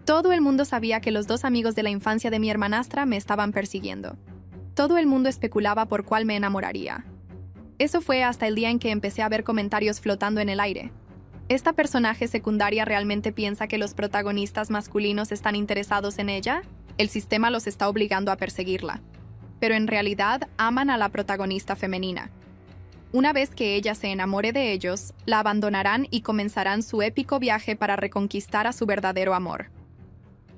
Todo el mundo sabía que los dos amigos de la infancia de mi hermanastra me estaban persiguiendo. Todo el mundo especulaba por cuál me enamoraría. Eso fue hasta el día en que empecé a ver comentarios flotando en el aire. ¿Esta personaje secundaria realmente piensa que los protagonistas masculinos están interesados en ella? El sistema los está obligando a perseguirla. Pero en realidad aman a la protagonista femenina. Una vez que ella se enamore de ellos, la abandonarán y comenzarán su épico viaje para reconquistar a su verdadero amor.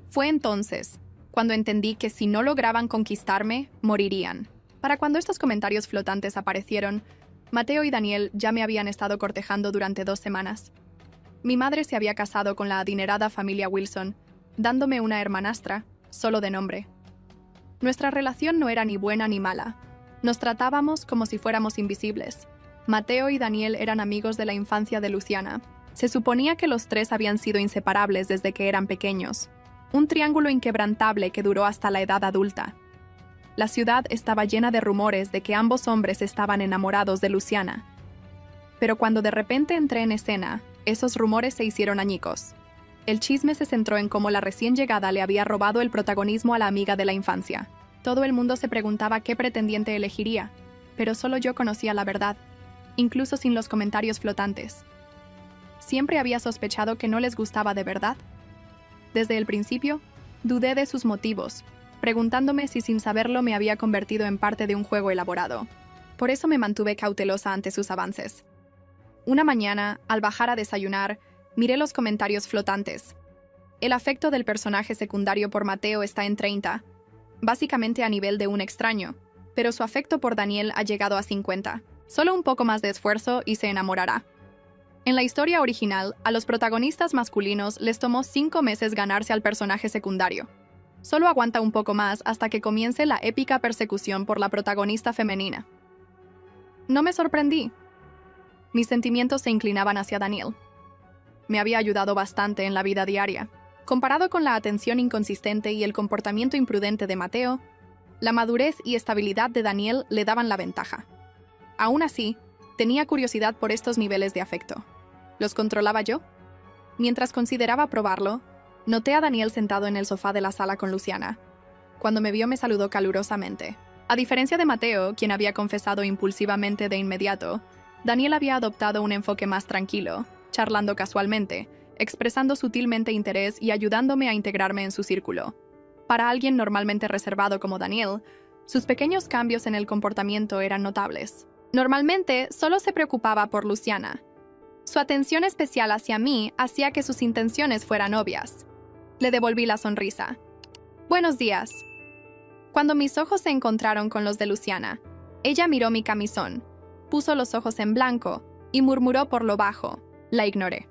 Fue entonces cuando entendí que si no lograban conquistarme, morirían. Para cuando estos comentarios flotantes aparecieron, Mateo y Daniel ya me habían estado cortejando durante 2 semanas. Mi madre se había casado con la adinerada familia Wilson, dándome una hermanastra, solo de nombre. Nuestra relación no era ni buena ni mala. Nos tratábamos como si fuéramos invisibles. Mateo y Daniel eran amigos de la infancia de Luciana. Se suponía que los 3 habían sido inseparables desde que eran pequeños. Un triángulo inquebrantable que duró hasta la edad adulta. La ciudad estaba llena de rumores de que ambos hombres estaban enamorados de Luciana. Pero cuando de repente entré en escena, esos rumores se hicieron añicos. El chisme se centró en cómo la recién llegada le había robado el protagonismo a la amiga de la infancia. Todo el mundo se preguntaba qué pretendiente elegiría, pero solo yo conocía la verdad, incluso sin los comentarios flotantes. Siempre había sospechado que no les gustaba de verdad. Desde el principio, dudé de sus motivos, preguntándome si sin saberlo me había convertido en parte de un juego elaborado. Por eso me mantuve cautelosa ante sus avances. Una mañana, al bajar a desayunar, miré los comentarios flotantes. El afecto del personaje secundario por Mateo está en 30, básicamente a nivel de un extraño, pero su afecto por Daniel ha llegado a 50. Solo un poco más de esfuerzo y se enamorará. En la historia original, a los protagonistas masculinos les tomó 5 meses ganarse al personaje secundario. Solo aguanta un poco más hasta que comience la épica persecución por la protagonista femenina. No me sorprendí. Mis sentimientos se inclinaban hacia Daniel. Me había ayudado bastante en la vida diaria. Comparado con la atención inconsistente y el comportamiento imprudente de Mateo, la madurez y estabilidad de Daniel le daban la ventaja. Aún así, tenía curiosidad por estos niveles de afecto. ¿Los controlaba yo? Mientras consideraba probarlo, noté a Daniel sentado en el sofá de la sala con Luciana. Cuando me vio me saludó calurosamente. A diferencia de Mateo, quien había confesado impulsivamente de inmediato, Daniel había adoptado un enfoque más tranquilo, charlando casualmente, expresando sutilmente interés y ayudándome a integrarme en su círculo. Para alguien normalmente reservado como Daniel, sus pequeños cambios en el comportamiento eran notables. Normalmente, solo se preocupaba por Luciana. Su atención especial hacia mí hacía que sus intenciones fueran obvias. Le devolví la sonrisa. «Buenos días». Cuando mis ojos se encontraron con los de Luciana, ella miró mi camisón, puso los ojos en blanco y murmuró por lo bajo. La ignoré.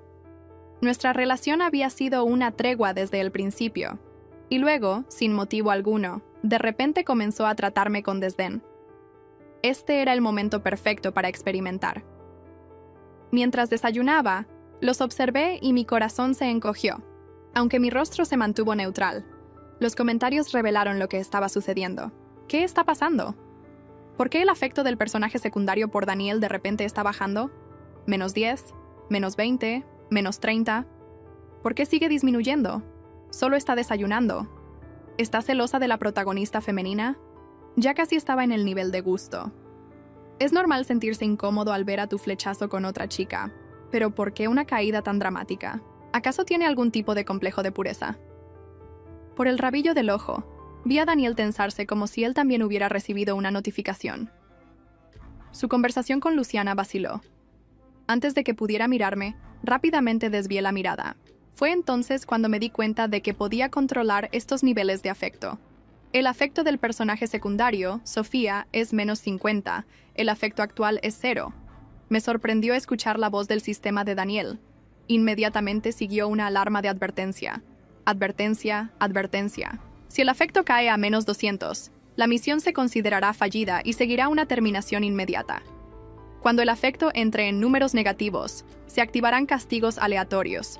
Nuestra relación había sido una tregua desde el principio, y luego, sin motivo alguno, de repente comenzó a tratarme con desdén. Este era el momento perfecto para experimentar. Mientras desayunaba, los observé y mi corazón se encogió. Aunque mi rostro se mantuvo neutral, los comentarios revelaron lo que estaba sucediendo. ¿Qué está pasando? ¿Por qué el afecto del personaje secundario por Daniel de repente está bajando? -10, -20, -30. ¿Por qué sigue disminuyendo? Solo está desayunando. ¿Está celosa de la protagonista femenina? Ya casi estaba en el nivel de gusto. Es normal sentirse incómodo al ver a tu flechazo con otra chica, pero ¿por qué una caída tan dramática? ¿Acaso tiene algún tipo de complejo de pureza? Por el rabillo del ojo, vi a Daniel tensarse como si él también hubiera recibido una notificación. Su conversación con Luciana vaciló. Antes de que pudiera mirarme, rápidamente desvié la mirada. Fue entonces cuando me di cuenta de que podía controlar estos niveles de afecto. El afecto del personaje secundario, Sofía, es -50. El afecto actual es 0. Me sorprendió escuchar la voz del sistema de Daniel. Inmediatamente siguió una alarma de advertencia. Advertencia, advertencia. Si el afecto cae a -200, la misión se considerará fallida y seguirá una terminación inmediata. Cuando el afecto entre en números negativos, se activarán castigos aleatorios.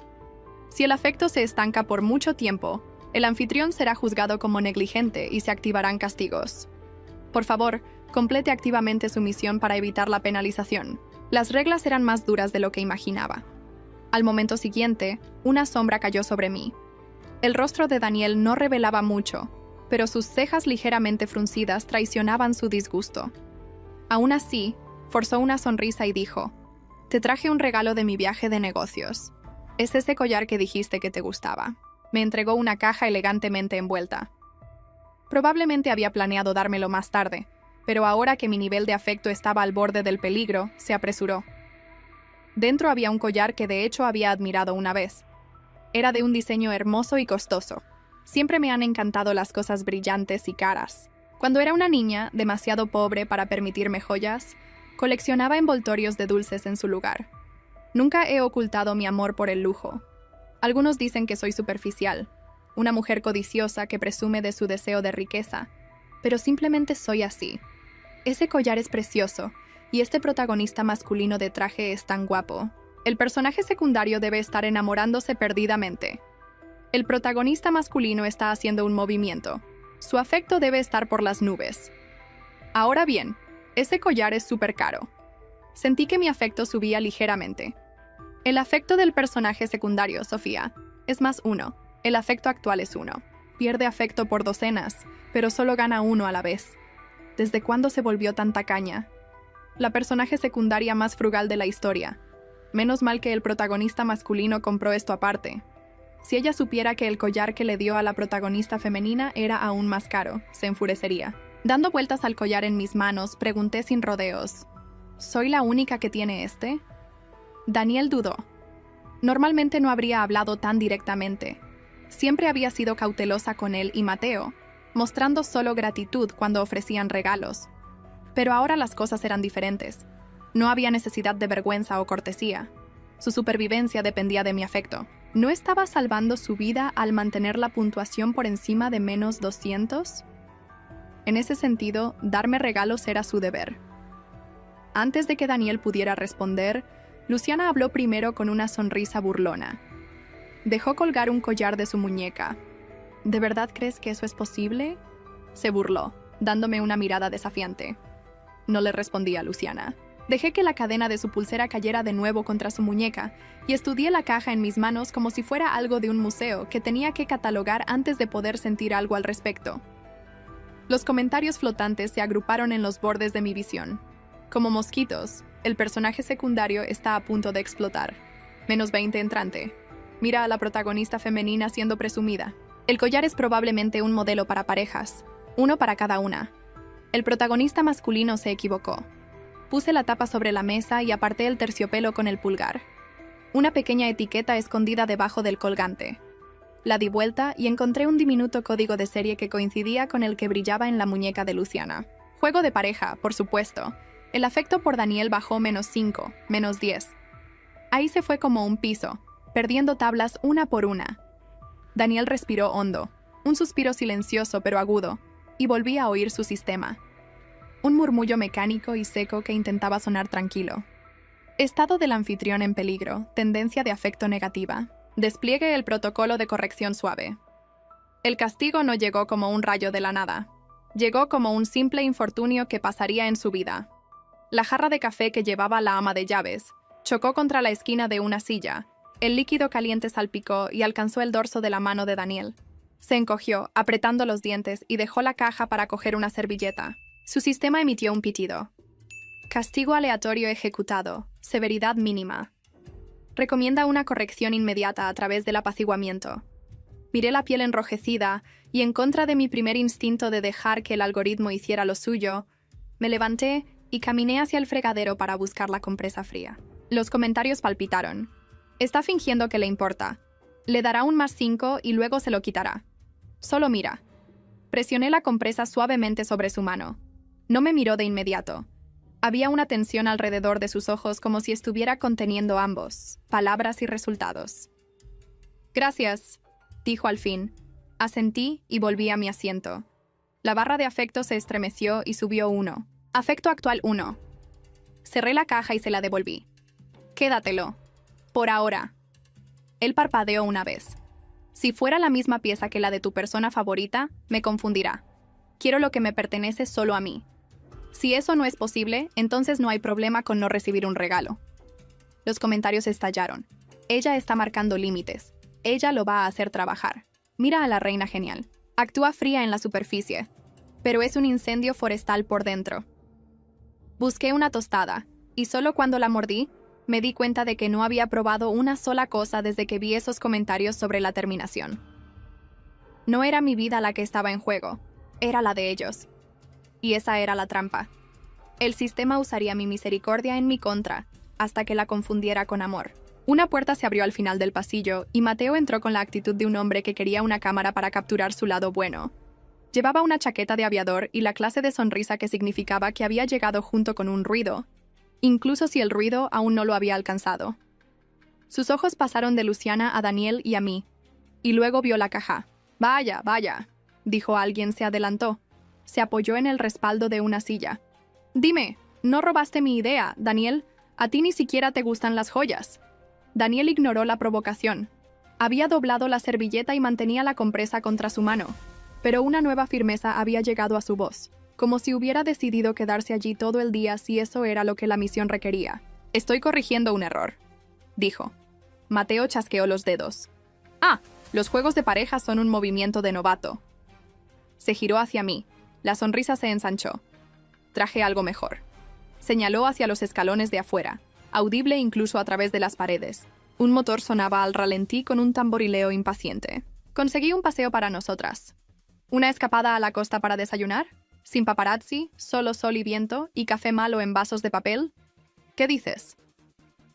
Si el afecto se estanca por mucho tiempo, el anfitrión será juzgado como negligente y se activarán castigos. Por favor, complete activamente su misión para evitar la penalización. Las reglas eran más duras de lo que imaginaba. Al momento siguiente, una sombra cayó sobre mí. El rostro de Daniel no revelaba mucho, pero sus cejas ligeramente fruncidas traicionaban su disgusto. Aún así, forzó una sonrisa y dijo: «Te traje un regalo de mi viaje de negocios. Es ese collar que dijiste que te gustaba». Me entregó una caja elegantemente envuelta. Probablemente había planeado dármelo más tarde, pero ahora que mi nivel de afecto estaba al borde del peligro, se apresuró. Dentro había un collar que de hecho había admirado una vez. Era de un diseño hermoso y costoso. Siempre me han encantado las cosas brillantes y caras. Cuando era una niña, demasiado pobre para permitirme joyas, coleccionaba envoltorios de dulces en su lugar. Nunca he ocultado mi amor por el lujo. Algunos dicen que soy superficial, una mujer codiciosa que presume de su deseo de riqueza, pero simplemente soy así. Ese collar es precioso, y este protagonista masculino de traje es tan guapo. El personaje secundario debe estar enamorándose perdidamente. El protagonista masculino está haciendo un movimiento. Su afecto debe estar por las nubes. Ahora bien, ese collar es súper caro. Sentí que mi afecto subía ligeramente. El afecto del personaje secundario, Sofía, es +1. El afecto actual es 1. Pierde afecto por docenas, pero solo gana 1 a la vez. ¿Desde cuándo se volvió tan tacaña? La personaje secundaria más frugal de la historia. Menos mal que el protagonista masculino compró esto aparte. Si ella supiera que el collar que le dio a la protagonista femenina era aún más caro, se enfurecería. Dando vueltas al collar en mis manos, pregunté sin rodeos: ¿soy la única que tiene este? Daniel dudó. Normalmente no habría hablado tan directamente. Siempre había sido cautelosa con él y Mateo, mostrando solo gratitud cuando ofrecían regalos. Pero ahora las cosas eran diferentes. No había necesidad de vergüenza o cortesía. Su supervivencia dependía de mi afecto. ¿No estaba salvando su vida al mantener la puntuación por encima de -200? En ese sentido, darme regalos era su deber. Antes de que Daniel pudiera responder, Luciana habló primero con una sonrisa burlona. Dejó colgar un collar de su muñeca. ¿De verdad crees que eso es posible?, se burló, dándome una mirada desafiante. No le respondí a Luciana. Dejé que la cadena de su pulsera cayera de nuevo contra su muñeca y estudié la caja en mis manos como si fuera algo de un museo que tenía que catalogar antes de poder sentir algo al respecto. Los comentarios flotantes se agruparon en los bordes de mi visión. Como mosquitos, el personaje secundario está a punto de explotar. -20 entrante. Mira a la protagonista femenina siendo presumida. El collar es probablemente un modelo para parejas, 1 para cada una. El protagonista masculino se equivocó. Puse la tapa sobre la mesa y aparté el terciopelo con el pulgar. Una pequeña etiqueta escondida debajo del colgante. La di vuelta y encontré un diminuto código de serie que coincidía con el que brillaba en la muñeca de Luciana. Juego de pareja, por supuesto. El afecto por Daniel bajó -5, -10. Ahí se fue como un piso, perdiendo tablas una por una. Daniel respiró hondo, un suspiro silencioso pero agudo, y volví a oír su sistema. Un murmullo mecánico y seco que intentaba sonar tranquilo. Estado del anfitrión en peligro, tendencia de afecto negativa. Despliegue el protocolo de corrección suave. El castigo no llegó como un rayo de la nada. Llegó como un simple infortunio que pasaría en su vida. La jarra de café que llevaba la ama de llaves chocó contra la esquina de una silla. El líquido caliente salpicó y alcanzó el dorso de la mano de Daniel. Se encogió, apretando los dientes, y dejó la caja para coger una servilleta. Su sistema emitió un pitido. Castigo aleatorio ejecutado. Severidad mínima. Recomienda una corrección inmediata a través del apaciguamiento. Miré la piel enrojecida y, en contra de mi primer instinto de dejar que el algoritmo hiciera lo suyo, me levanté y caminé hacia el fregadero para buscar la compresa fría. Los comentarios palpitaron. Está fingiendo que le importa. Le dará un +5 y luego se lo quitará. Solo mira. Presioné la compresa suavemente sobre su mano. No me miró de inmediato. Había una tensión alrededor de sus ojos como si estuviera conteniendo ambos, palabras y resultados. Gracias, dijo al fin. Asentí y volví a mi asiento. La barra de afecto se estremeció y subió 1. Afecto actual 1. Cerré la caja y se la devolví. Quédatelo. Por ahora. Él parpadeó una vez. Si fuera la misma pieza que la de tu persona favorita, me confundirá. Quiero lo que me pertenece solo a mí. Si eso no es posible, entonces no hay problema con no recibir un regalo. Los comentarios estallaron. Ella está marcando límites. Ella lo va a hacer trabajar. Mira a la reina genial. Actúa fría en la superficie, pero es un incendio forestal por dentro. Busqué una tostada, y solo cuando la mordí, me di cuenta de que no había probado una sola cosa desde que vi esos comentarios sobre la terminación. No era mi vida la que estaba en juego, era la de ellos. Y esa era la trampa. El sistema usaría mi misericordia en mi contra, hasta que la confundiera con amor. Una puerta se abrió al final del pasillo, y Mateo entró con la actitud de un hombre que quería una cámara para capturar su lado bueno. Llevaba una chaqueta de aviador y la clase de sonrisa que significaba que había llegado junto con un ruido, incluso si el ruido aún no lo había alcanzado. Sus ojos pasaron de Luciana a Daniel y a mí, y luego vio la caja. «Vaya, vaya», dijo alguien, se adelantó. Se apoyó en el respaldo de una silla. «Dime, ¿no robaste mi idea, Daniel? A ti ni siquiera te gustan las joyas». Daniel ignoró la provocación. Había doblado la servilleta y mantenía la compresa contra su mano, pero una nueva firmeza había llegado a su voz, como si hubiera decidido quedarse allí todo el día si eso era lo que la misión requería. «Estoy corrigiendo un error», dijo. Mateo chasqueó los dedos. «Ah, los juegos de pareja son un movimiento de novato». Se giró hacia mí. La sonrisa se ensanchó. «Traje algo mejor». Señaló hacia los escalones de afuera, audible incluso a través de las paredes. Un motor sonaba al ralentí con un tamborileo impaciente. «Conseguí un paseo para nosotras. ¿Una escapada a la costa para desayunar? Sin paparazzi, solo sol y viento, y café malo en vasos de papel? ¿Qué dices?»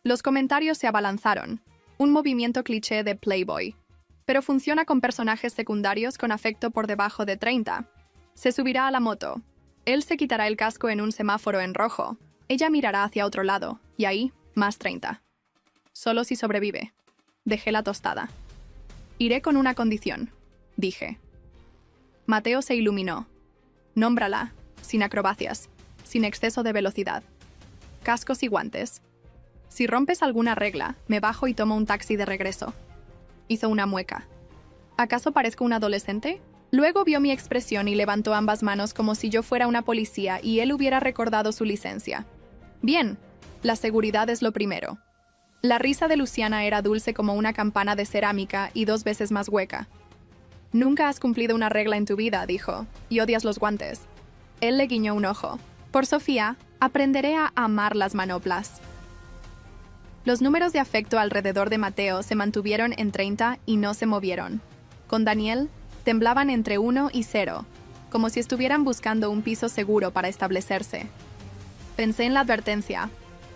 Los comentarios se abalanzaron. Un movimiento cliché de Playboy. Pero funciona con personajes secundarios con afecto por debajo de 30. Se subirá a la moto. Él se quitará el casco en un semáforo en rojo. Ella mirará hacia otro lado, y ahí, más 30. Solo si sobrevive. Dejé la tostada. «Iré con una condición», dije. Mateo se iluminó. «Nómbrala, sin acrobacias, sin exceso de velocidad. Cascos y guantes. Si rompes alguna regla, me bajo y tomo un taxi de regreso». Hizo una mueca. ¿Acaso parezco un adolescente? Luego vio mi expresión y levantó ambas manos como si yo fuera una policía y él hubiera recordado su licencia. «Bien, la seguridad es lo primero». La risa de Luciana era dulce como una campana de cerámica y 2 veces más hueca. «Nunca has cumplido una regla en tu vida», dijo, «y odias los guantes». Él le guiñó un ojo. «Por Sofía, aprenderé a amar las manoplas». Los números de afecto alrededor de Mateo se mantuvieron en 30 y no se movieron. Con Daniel, temblaban entre 1 y 0, como si estuvieran buscando un piso seguro para establecerse. Pensé en la advertencia.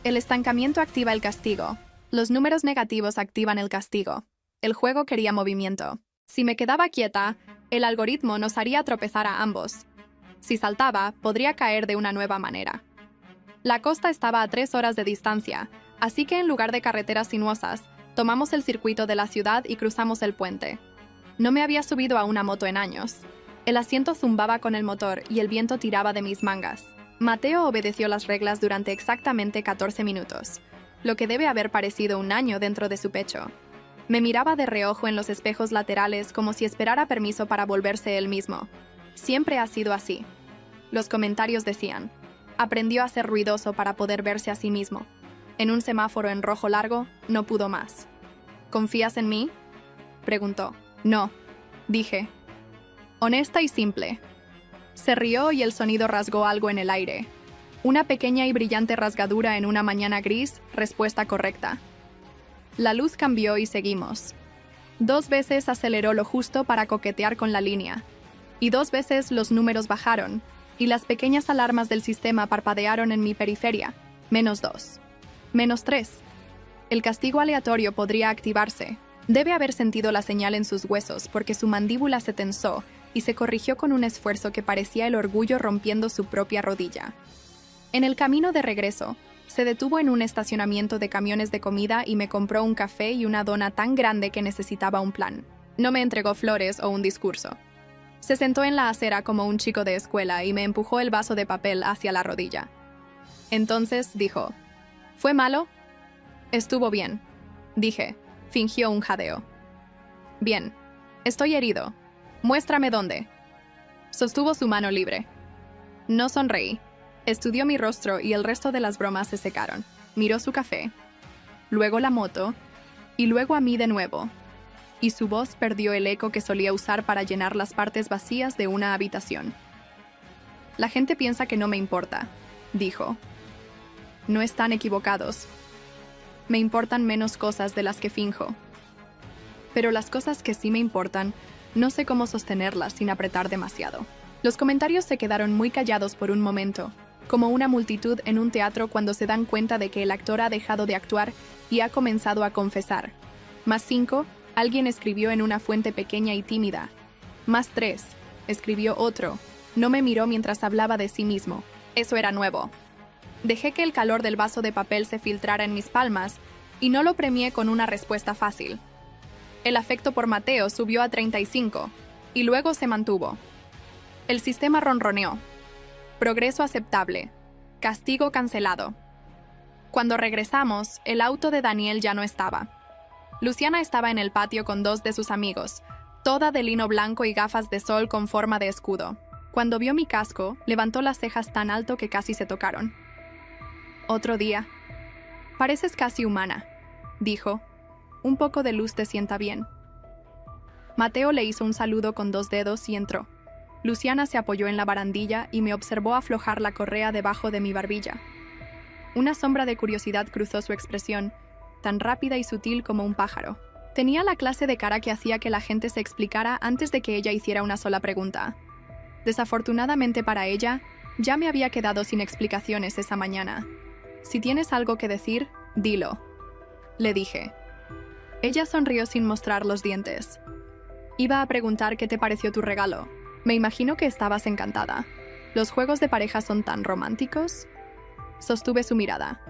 El estancamiento activa el castigo. Los números negativos activan el castigo. El juego quería movimiento. Si me quedaba quieta, el algoritmo nos haría tropezar a ambos. Si saltaba, podría caer de una nueva manera. La costa estaba a 3 horas de distancia, así que en lugar de carreteras sinuosas, tomamos el circuito de la ciudad y cruzamos el puente. No me había subido a una moto en años. El asiento zumbaba con el motor y el viento tiraba de mis mangas. Mateo obedeció las reglas durante exactamente 14 minutos, lo que debe haber parecido un año dentro de su pecho. Me miraba de reojo en los espejos laterales como si esperara permiso para volverse él mismo. Siempre ha sido así. Los comentarios decían: aprendió a ser ruidoso para poder verse a sí mismo. En un semáforo en rojo largo, no pudo más. ¿Confías en mí?, preguntó. No, dije. Honesta y simple. Se rió y el sonido rasgó algo en el aire. Una pequeña y brillante rasgadura en una mañana gris, respuesta correcta. La luz cambió y seguimos. 2 veces aceleró lo justo para coquetear con la línea. Y 2 veces los números bajaron, y las pequeñas alarmas del sistema parpadearon en mi periferia. -2. -3. El castigo aleatorio podría activarse. Debe haber sentido la señal en sus huesos porque su mandíbula se tensó y se corrigió con un esfuerzo que parecía el orgullo rompiendo su propia rodilla. En el camino de regreso, se detuvo en un estacionamiento de camiones de comida y me compró un café y una dona tan grande que necesitaba un plan. No me entregó flores o un discurso. Se sentó en la acera como un chico de escuela y me empujó el vaso de papel hacia la rodilla. Entonces dijo: ¿fue malo? Estuvo bien, dije. Fingió un jadeo. Bien, estoy herido. Muéstrame dónde. Sostuvo su mano libre. No sonreí. Estudió mi rostro y el resto de las bromas se secaron. Miró su café, luego la moto, y luego a mí de nuevo. y su voz perdió el eco que solía usar para llenar las partes vacías de una habitación. La gente piensa que no me importa, dijo. No están equivocados. Me importan menos cosas de las que finjo. Pero las cosas que sí me importan, no sé cómo sostenerlas sin apretar demasiado. Los comentarios se quedaron muy callados por un momento, como una multitud en un teatro cuando se dan cuenta de que el actor ha dejado de actuar y ha comenzado a confesar. +5, alguien escribió en una fuente pequeña y tímida. +3, escribió otro. No me miró mientras hablaba de sí mismo. Eso era nuevo. Dejé que el calor del vaso de papel se filtrara en mis palmas y no lo premié con una respuesta fácil. El afecto por Mateo subió a 35 y luego se mantuvo. El sistema ronroneó. Progreso aceptable. Castigo cancelado. Cuando regresamos, el auto de Daniel ya no estaba. Luciana estaba en el patio con 2 de sus amigos, toda de lino blanco y gafas de sol con forma de escudo. Cuando vio mi casco, levantó las cejas tan alto que casi se tocaron. Otro día. Pareces casi humana, dijo. Un poco de luz te sienta bien. Mateo le hizo un saludo con 2 dedos y entró. Luciana se apoyó en la barandilla y me observó aflojar la correa debajo de mi barbilla. Una sombra de curiosidad cruzó su expresión, tan rápida y sutil como un pájaro. Tenía la clase de cara que hacía que la gente se explicara antes de que ella hiciera una sola pregunta. Desafortunadamente para ella, ya me había quedado sin explicaciones esa mañana. Si tienes algo que decir, dilo, le dije. Ella sonrió sin mostrar los dientes. Iba a preguntar qué te pareció tu regalo. Me imagino que estabas encantada. ¿Los juegos de pareja son tan románticos? Sostuve su mirada.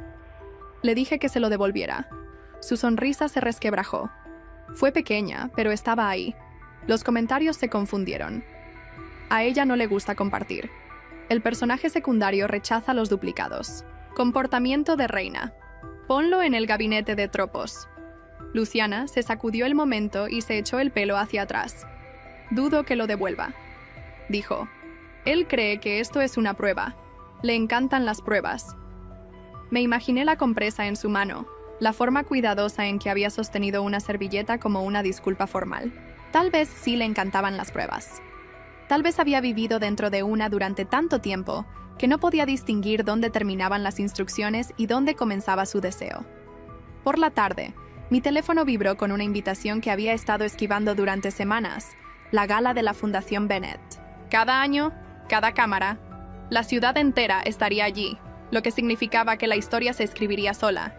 Le dije que se lo devolviera. Su sonrisa se resquebrajó. Fue pequeña, pero estaba ahí. Los comentarios se confundieron. A ella no le gusta compartir. El personaje secundario rechaza los duplicados. Comportamiento de reina. Ponlo en el gabinete de tropos. Luciana se sacudió el momento y se echó el pelo hacia atrás. Dudo que lo devuelva, dijo. Él cree que esto es una prueba. Le encantan las pruebas. Me imaginé la compresa en su mano, la forma cuidadosa en que había sostenido una servilleta como una disculpa formal. Tal vez sí le encantaban las pruebas. Tal vez había vivido dentro de una durante tanto tiempo que no podía distinguir dónde terminaban las instrucciones y dónde comenzaba su deseo. Por la tarde, mi teléfono vibró con una invitación que había estado esquivando durante semanas, la gala de la Fundación Bennett. Cada año, cada cámara, la ciudad entera estaría allí, lo que significaba que la historia se escribiría sola.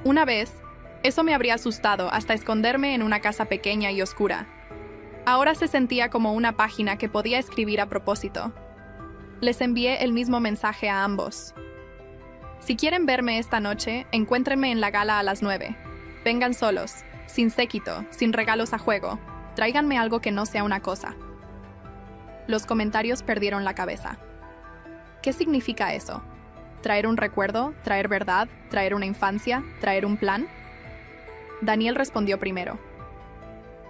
Una vez, eso me habría asustado hasta esconderme en una casa pequeña y oscura. Ahora se sentía como una página que podía escribir a propósito. Les envié el mismo mensaje a ambos. Si quieren verme esta noche, encuéntrenme en la gala a las 9. Vengan solos, sin séquito, sin regalos a juego. Tráiganme algo que no sea una cosa. Los comentarios perdieron la cabeza. ¿Qué significa eso? ¿Traer un recuerdo? ¿Traer verdad? ¿Traer una infancia? ¿Traer un plan? Daniel respondió primero.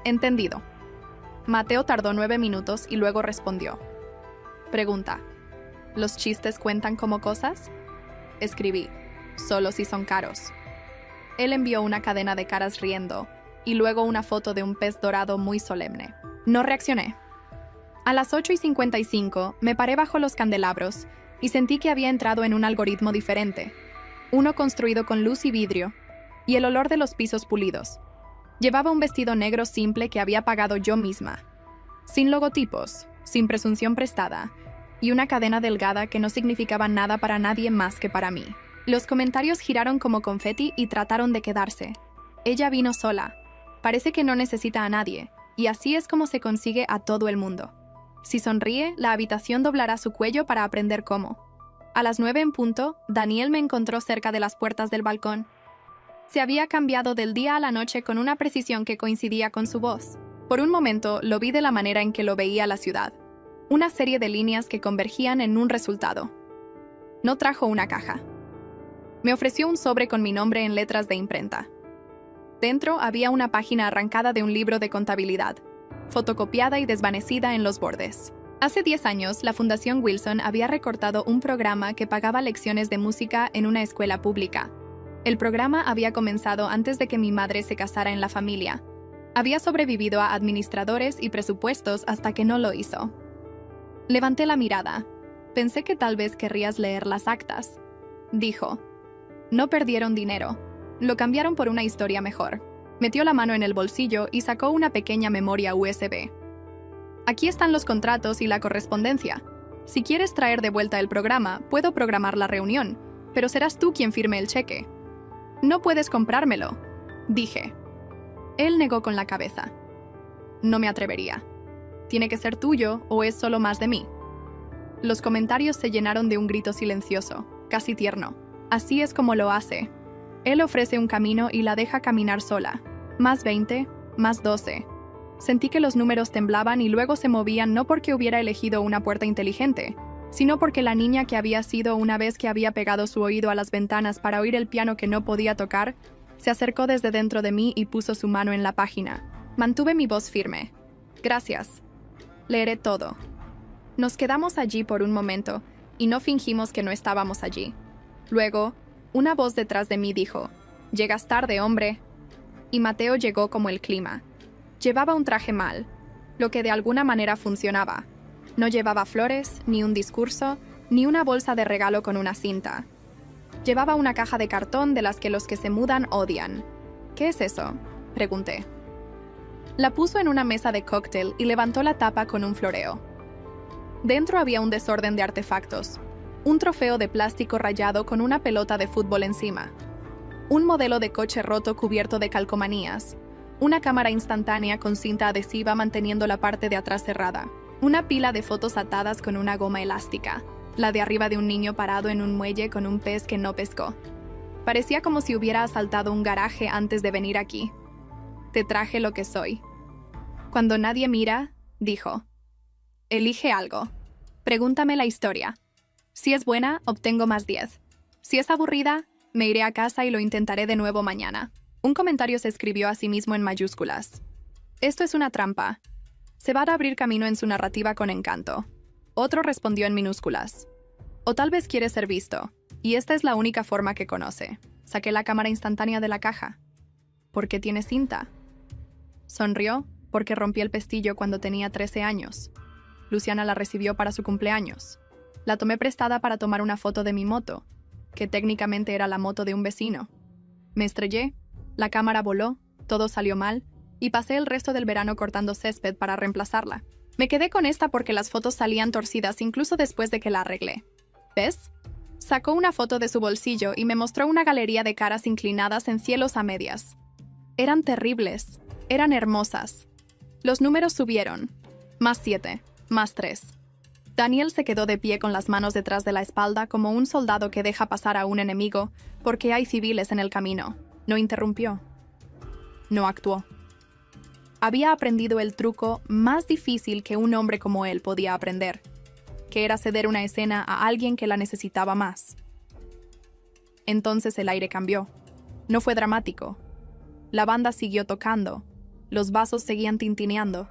Entendido. Mateo tardó 9 minutos y luego respondió. Pregunta. ¿Los chistes cuentan como cosas? Escribí. Solo si son caros. Él envió una cadena de caras riendo y luego una foto de un pez dorado muy solemne. No reaccioné. A las 8:55 me paré bajo los candelabros y sentí que había entrado en un algoritmo diferente, uno construido con luz y vidrio, y el olor de los pisos pulidos. Llevaba un vestido negro simple que había pagado yo misma, sin logotipos, sin presunción prestada, y una cadena delgada que no significaba nada para nadie más que para mí. Los comentarios giraron como confeti y trataron de quedarse. Ella vino sola. Parece que no necesita a nadie, y así es como se consigue a todo el mundo. Si sonríe, la habitación doblará su cuello para aprender cómo. A las 9 en punto, Daniel me encontró cerca de las puertas del balcón. Se había cambiado del día a la noche con una precisión que coincidía con su voz. Por un momento, lo vi de la manera en que lo veía la ciudad. Una serie de líneas que convergían en un resultado. No trajo una caja. Me ofreció un sobre con mi nombre en letras de imprenta. Dentro había una página arrancada de un libro de contabilidad, fotocopiada y desvanecida en los bordes. Hace 10 años, la Fundación Wilson había recortado un programa que pagaba lecciones de música en una escuela pública. El programa había comenzado antes de que mi madre se casara en la familia, Había sobrevivido a administradores y presupuestos hasta que no lo hizo. Levanté la mirada. Pensé que tal vez querrías leer las actas. Dijo. No perdieron dinero. Lo cambiaron por una historia mejor. Metió la mano en el bolsillo y sacó una pequeña memoria USB. Aquí están los contratos y la correspondencia. Si quieres traer de vuelta el programa, puedo programar la reunión, pero serás tú quien firme el cheque. No puedes comprármelo, dije. Él negó con la cabeza. No me atrevería. ¿Tiene que ser tuyo o es solo más de mí? Los comentarios se llenaron de un grito silencioso, casi tierno. Así es como lo hace. Él ofrece un camino y la deja caminar sola. Más 20, más 12. Sentí que los números temblaban y luego se movían no porque hubiera elegido una puerta inteligente, sino porque la niña que había sido una vez que había pegado su oído a las ventanas para oír el piano que no podía tocar, se acercó desde dentro de mí y puso su mano en la página. Mantuve mi voz firme. Gracias. Leeré todo. Nos quedamos allí por un momento y no fingimos que no estábamos allí. Luego, una voz detrás de mí dijo, «Llegas tarde, hombre». Y Mateo llegó como el clima. Llevaba un traje mal, lo que de alguna manera funcionaba. No llevaba flores, ni un discurso, ni una bolsa de regalo con una cinta. Llevaba una caja de cartón de las que los que se mudan odian. «¿Qué es eso?», pregunté. La puso en una mesa de cóctel y levantó la tapa con un floreo. Dentro había un desorden de artefactos. Un trofeo de plástico rayado con una pelota de fútbol encima. Un modelo de coche roto cubierto de calcomanías. Una cámara instantánea con cinta adhesiva manteniendo la parte de atrás cerrada. Una pila de fotos atadas con una goma elástica. La de arriba de un niño parado en un muelle con un pez que no pescó. Parecía como si hubiera asaltado un garaje antes de venir aquí. Te traje lo que soy. Cuando nadie mira, dijo. Elige algo. Pregúntame la historia. Si es buena, obtengo más 10. Si es aburrida, me iré a casa y lo intentaré de nuevo mañana. Un comentario se escribió a sí mismo en mayúsculas. Esto es una trampa. Se va a abrir camino en su narrativa con encanto. Otro respondió en minúsculas. O tal vez quiere ser visto, y esta es la única forma que conoce. Saqué la cámara instantánea de la caja. ¿Por qué tiene cinta? Sonrió porque rompí el pestillo cuando tenía 13 años. Luciana la recibió para su cumpleaños. La tomé prestada para tomar una foto de mi moto, que técnicamente era la moto de un vecino. Me estrellé, la cámara voló, todo salió mal, y pasé el resto del verano cortando césped para reemplazarla. Me quedé con esta porque las fotos salían torcidas incluso después de que la arreglé. ¿Ves? Sacó una foto de su bolsillo y me mostró una galería de caras inclinadas en cielos a medias. Eran terribles, eran hermosas. Los números subieron. Más 7, más 3. Daniel se quedó de pie con las manos detrás de la espalda como un soldado que deja pasar a un enemigo porque hay civiles en el camino. No interrumpió. No actuó. Había aprendido el truco más difícil que un hombre como él podía aprender, que era ceder una escena a alguien que la necesitaba más. Entonces el aire cambió. No fue dramático. La banda siguió tocando, los vasos seguían tintineando,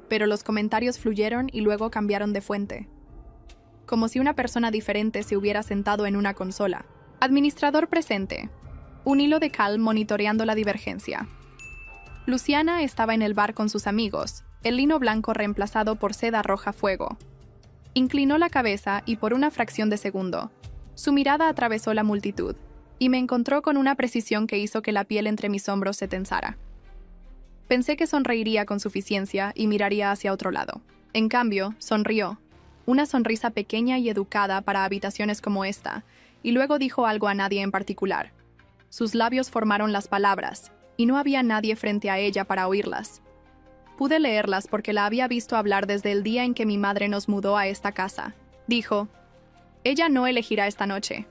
pero los comentarios fluyeron y luego cambiaron de fuente. Como si una persona diferente se hubiera sentado en una consola. Administrador presente. Un hilo de cal monitoreando la divergencia. Luciana estaba en el bar con sus amigos, el lino blanco reemplazado por seda roja fuego. Inclinó la cabeza y por una fracción de segundo, su mirada atravesó la multitud, y me encontró con una precisión que hizo que la piel entre mis hombros se tensara. Pensé que sonreiría con suficiencia y miraría hacia otro lado. En cambio, sonrió, una sonrisa pequeña y educada para habitaciones como esta, y luego dijo algo a nadie en particular. Sus labios formaron las palabras, y no había nadie frente a ella para oírlas. Pude leerlas porque la había visto hablar desde el día en que mi madre nos mudó a esta casa. Dijo, ella no elegirá esta noche.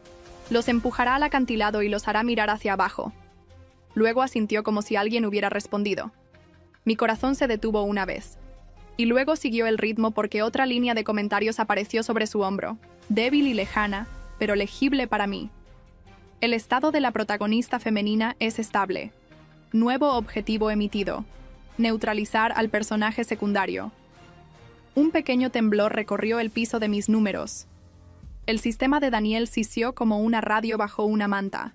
Los empujará al acantilado y los hará mirar hacia abajo. Luego asintió como si alguien hubiera respondido. Mi corazón se detuvo una vez. Y luego siguió el ritmo porque otra línea de comentarios apareció sobre su hombro, débil y lejana, pero legible para mí. El estado de la protagonista femenina es estable. Nuevo objetivo emitido. Neutralizar al personaje secundario. Un pequeño temblor recorrió el piso de mis números. El sistema de Daniel sisió como una radio bajo una manta.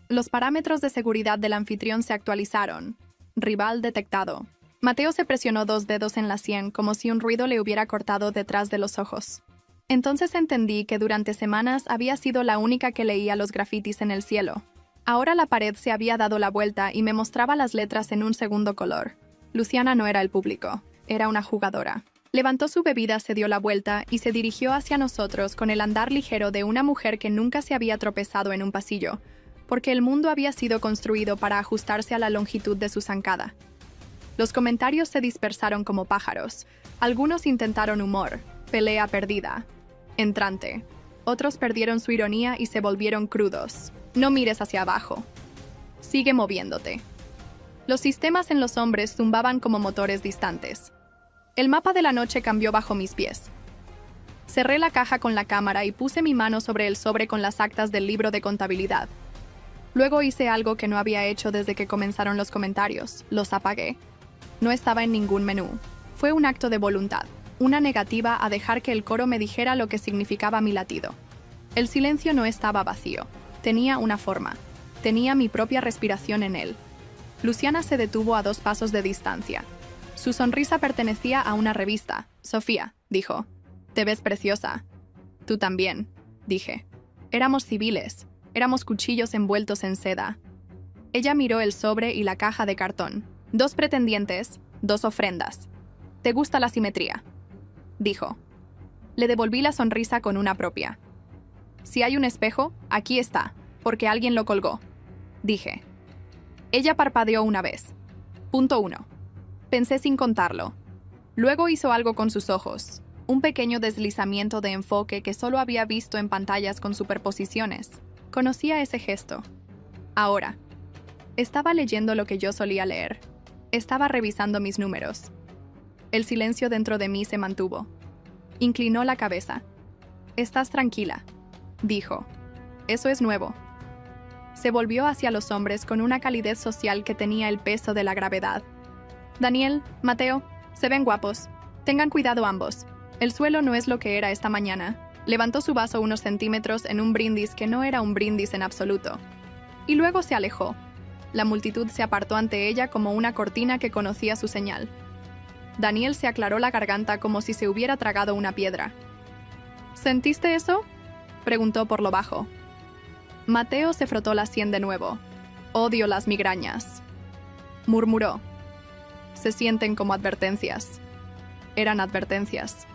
Los parámetros de seguridad del anfitrión se actualizaron. Rival detectado. Mateo se presionó 2 dedos en la sien como si un ruido le hubiera cortado detrás de los ojos. Entonces entendí que durante semanas había sido la única que leía los grafitis en el cielo. Ahora la pared se había dado la vuelta y me mostraba las letras en un segundo color. Luciana no era el público, era una jugadora. Levantó su bebida, se dio la vuelta y se dirigió hacia nosotros con el andar ligero de una mujer que nunca se había tropezado en un pasillo, porque el mundo había sido construido para ajustarse a la longitud de su zancada. Los comentarios se dispersaron como pájaros. Algunos intentaron humor, pelea perdida, entrante. Otros perdieron su ironía y se volvieron crudos. No mires hacia abajo. Sigue moviéndote. Los sistemas en los hombres zumbaban como motores distantes. El mapa de la noche cambió bajo mis pies. Cerré la caja con la cámara y puse mi mano sobre el sobre con las actas del libro de contabilidad. Luego hice algo que no había hecho desde que comenzaron los comentarios. Los apagué. No estaba en ningún menú. Fue un acto de voluntad, una negativa a dejar que el coro me dijera lo que significaba mi latido. El silencio no estaba vacío. Tenía una forma. Tenía mi propia respiración en él. Luciana se detuvo a 2 pasos de distancia. Su sonrisa pertenecía a una revista. Sofía, dijo. Te ves preciosa. Tú también, dije. Éramos civiles. Éramos cuchillos envueltos en seda. Ella miró el sobre y la caja de cartón. 2 pretendientes, 2 ofrendas. ¿Te gusta la simetría?, dijo. Le devolví la sonrisa con una propia. Si hay un espejo, aquí está, porque alguien lo colgó, dije. Ella parpadeó una vez. Punto 1. Pensé sin contarlo. Luego hizo algo con sus ojos, un pequeño deslizamiento de enfoque que solo había visto en pantallas con superposiciones. Conocía ese gesto. Ahora, estaba leyendo lo que yo solía leer. Estaba revisando mis números. El silencio dentro de mí se mantuvo. Inclinó la cabeza. «Estás tranquila», dijo. «Eso es nuevo». Se volvió hacia los hombres con una calidez social que tenía el peso de la gravedad. «Daniel, Mateo, se ven guapos. Tengan cuidado ambos. El suelo no es lo que era esta mañana». Levantó su vaso unos centímetros en un brindis que no era un brindis en absoluto. Y luego se alejó. La multitud se apartó ante ella como una cortina que conocía su señal. Daniel se aclaró la garganta como si se hubiera tragado una piedra. ¿Sentiste eso?, preguntó por lo bajo. Mateo se frotó la sien de nuevo. «Odio las migrañas», murmuró. «Se sienten como advertencias». Eran advertencias.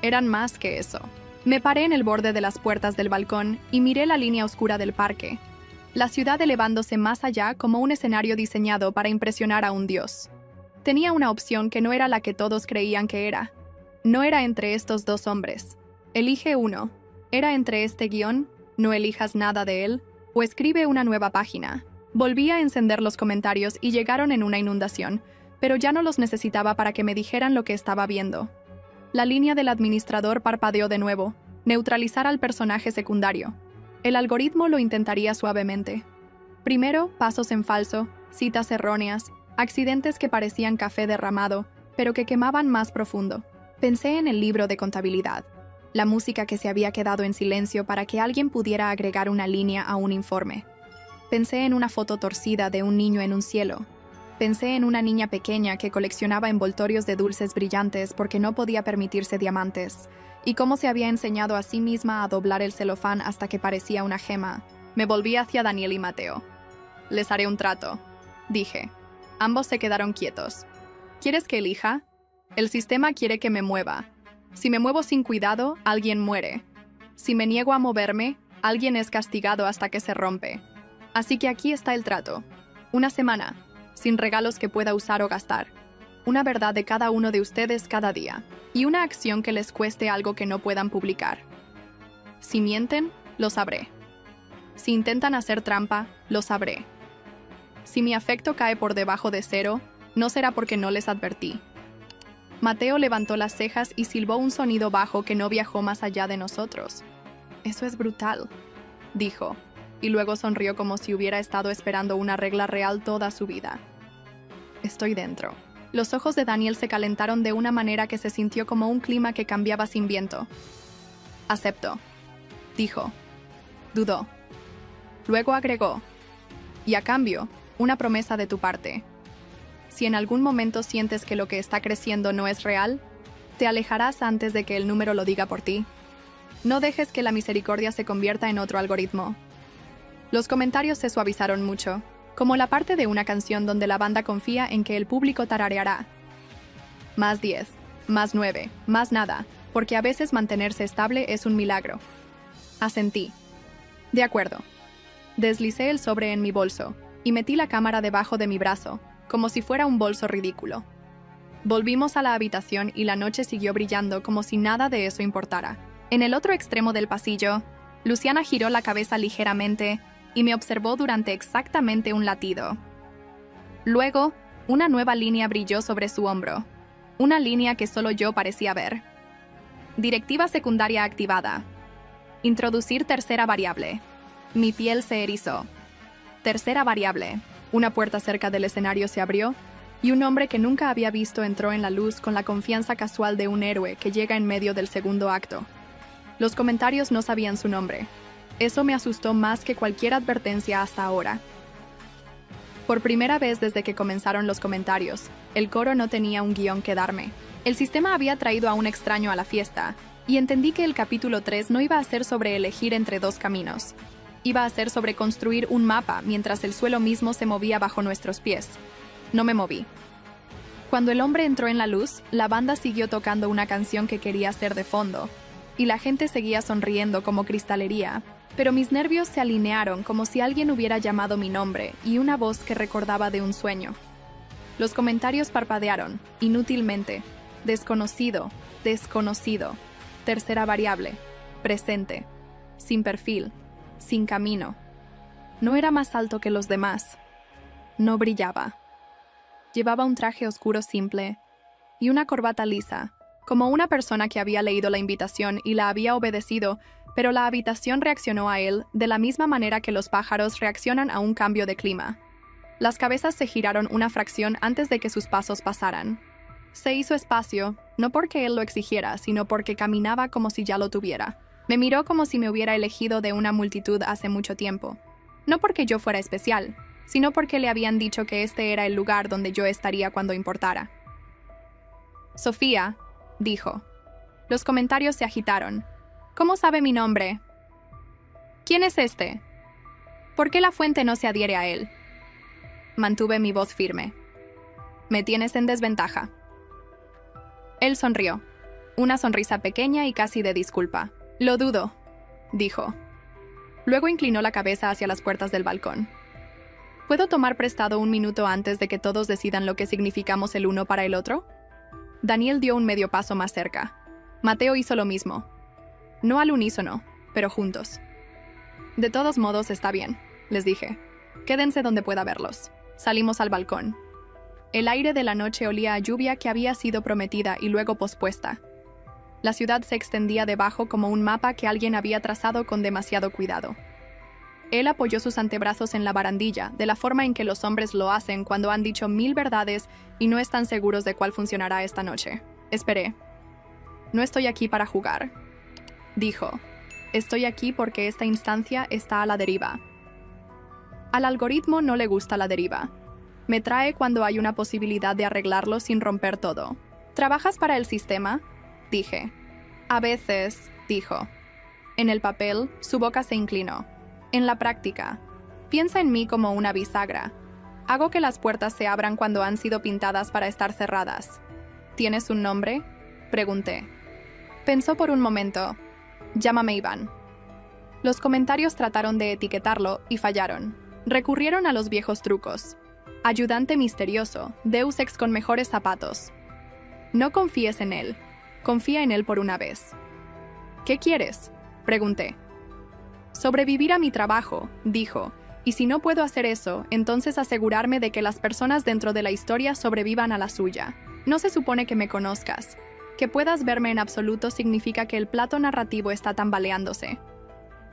Eran más que eso. Me paré en el borde de las puertas del balcón y miré la línea oscura del parque. La ciudad elevándose más allá como un escenario diseñado para impresionar a un dios. Tenía una opción que no era la que todos creían que era. No era entre estos 2 hombres. Elige uno. Era entre este guión, no elijas nada de él, o escribe una nueva página. Volví a encender los comentarios y llegaron en una inundación, pero ya no los necesitaba para que me dijeran lo que estaba viendo. La línea del administrador parpadeó de nuevo. Neutralizar al personaje secundario. El algoritmo lo intentaría suavemente. Primero, pasos en falso, citas erróneas, accidentes que parecían café derramado, pero que quemaban más profundo. Pensé en el libro de contabilidad, la música que se había quedado en silencio para que alguien pudiera agregar una línea a un informe. Pensé en una foto torcida de un niño en un cielo. Pensé en una niña pequeña que coleccionaba envoltorios de dulces brillantes porque no podía permitirse diamantes, y cómo se había enseñado a sí misma a doblar el celofán hasta que parecía una gema. Me volví hacia Daniel y Mateo. «Les haré un trato», dije. Ambos se quedaron quietos. «¿Quieres que elija? El sistema quiere que me mueva. Si me muevo sin cuidado, alguien muere. Si me niego a moverme, alguien es castigado hasta que se rompe. Así que aquí está el trato. Una semana, sin regalos que pueda usar o gastar. Una verdad de cada uno de ustedes cada día. Y una acción que les cueste algo que no puedan publicar. Si mienten, lo sabré. Si intentan hacer trampa, lo sabré. Si mi afecto cae por debajo de 0, no será porque no les advertí». Mateo levantó las cejas y silbó un sonido bajo que no viajó más allá de nosotros. «Eso es brutal», dijo, y luego sonrió como si hubiera estado esperando una regla real toda su vida. «Estoy dentro». Los ojos de Daniel se calentaron de una manera que se sintió como un clima que cambiaba sin viento. «Acepto», dijo. Dudó. Luego agregó: «Y a cambio, una promesa de tu parte». Si en algún momento sientes que lo que está creciendo no es real, te alejarás antes de que el número lo diga por ti. No dejes que la misericordia se convierta en otro algoritmo. Los comentarios se suavizaron mucho, como la parte de una canción donde la banda confía en que el público tarareará. Más 10, más 9, más nada, porque a veces mantenerse estable es un milagro. Asentí. De acuerdo. Deslicé el sobre en mi bolso y metí la cámara debajo de mi brazo, como si fuera un bolso ridículo. Volvimos a la habitación y la noche siguió brillando como si nada de eso importara. En el otro extremo del pasillo, Luciana giró la cabeza ligeramente y me observó durante exactamente un latido. Luego, una nueva línea brilló sobre su hombro, una línea que solo yo parecía ver. Directiva secundaria activada. Introducir tercera variable. Mi piel se erizó. Tercera variable. Una puerta cerca del escenario se abrió y un hombre que nunca había visto entró en la luz con la confianza casual de un héroe que llega en medio del segundo acto. Los comentarios no sabían su nombre. Eso me asustó más que cualquier advertencia hasta ahora. Por primera vez desde que comenzaron los comentarios, el coro no tenía un guión que darme. El sistema había traído a un extraño a la fiesta, y entendí que el capítulo 3 no iba a ser sobre elegir entre dos caminos. Iba a ser sobre construir un mapa mientras el suelo mismo se movía bajo nuestros pies. No me moví. Cuando el hombre entró en la luz, la banda siguió tocando una canción que quería ser de fondo, y la gente seguía sonriendo como cristalería, pero mis nervios se alinearon como si alguien hubiera llamado mi nombre y una voz que recordaba de un sueño. Los comentarios parpadearon, inútilmente. Desconocido, desconocido. Tercera variable, presente. Sin perfil, sin camino. No era más alto que los demás. No brillaba. Llevaba un traje oscuro simple y una corbata lisa, como una persona que había leído la invitación y la había obedecido, pero la habitación reaccionó a él de la misma manera que los pájaros reaccionan a un cambio de clima. Las cabezas se giraron una fracción antes de que sus pasos pasaran. Se hizo espacio, no porque él lo exigiera, sino porque caminaba como si ya lo tuviera. Me miró como si me hubiera elegido de una multitud hace mucho tiempo. No porque yo fuera especial, sino porque le habían dicho que este era el lugar donde yo estaría cuando importara. Sofía, dijo. Los comentarios se agitaron. ¿Cómo sabe mi nombre? ¿Quién es este? ¿Por qué la fuente no se adhiere a él? Mantuve mi voz firme. Me tienes en desventaja. Él sonrió, una sonrisa pequeña y casi de disculpa. Lo dudo, dijo. Luego inclinó la cabeza hacia las puertas del balcón. ¿Puedo tomar prestado un minuto antes de que todos decidan lo que significamos el uno para el otro? Daniel dio un medio paso más cerca. Mateo hizo lo mismo. No al unísono, pero juntos. De todos modos está bien, les dije. Quédense donde pueda verlos. Salimos al balcón. El aire de la noche olía a lluvia que había sido prometida y luego pospuesta. La ciudad se extendía debajo como un mapa que alguien había trazado con demasiado cuidado. Él apoyó sus antebrazos en la barandilla, de la forma en que los hombres lo hacen cuando han dicho 1000 verdades y no están seguros de cuál funcionará esta noche. Esperé. No estoy aquí para jugar, dijo. Estoy aquí porque esta instancia está a la deriva. Al algoritmo no le gusta la deriva. Me trae cuando hay una posibilidad de arreglarlo sin romper todo. ¿Trabajas para el sistema?, dije. A veces, dijo. En el papel, su boca se inclinó. En la práctica, piensa en mí como una bisagra. Hago que las puertas se abran cuando han sido pintadas para estar cerradas. ¿Tienes un nombre?, pregunté. Pensó por un momento. Llámame Iván. Los comentarios trataron de etiquetarlo y fallaron. Recurrieron a los viejos trucos. Ayudante misterioso, Deus Ex con mejores zapatos. No confíes en él. Confía en él por una vez. ¿Qué quieres?, pregunté. Sobrevivir a mi trabajo, dijo, y si no puedo hacer eso, entonces asegurarme de que las personas dentro de la historia sobrevivan a la suya. No se supone que me conozcas. Que puedas verme en absoluto significa que el plato narrativo está tambaleándose.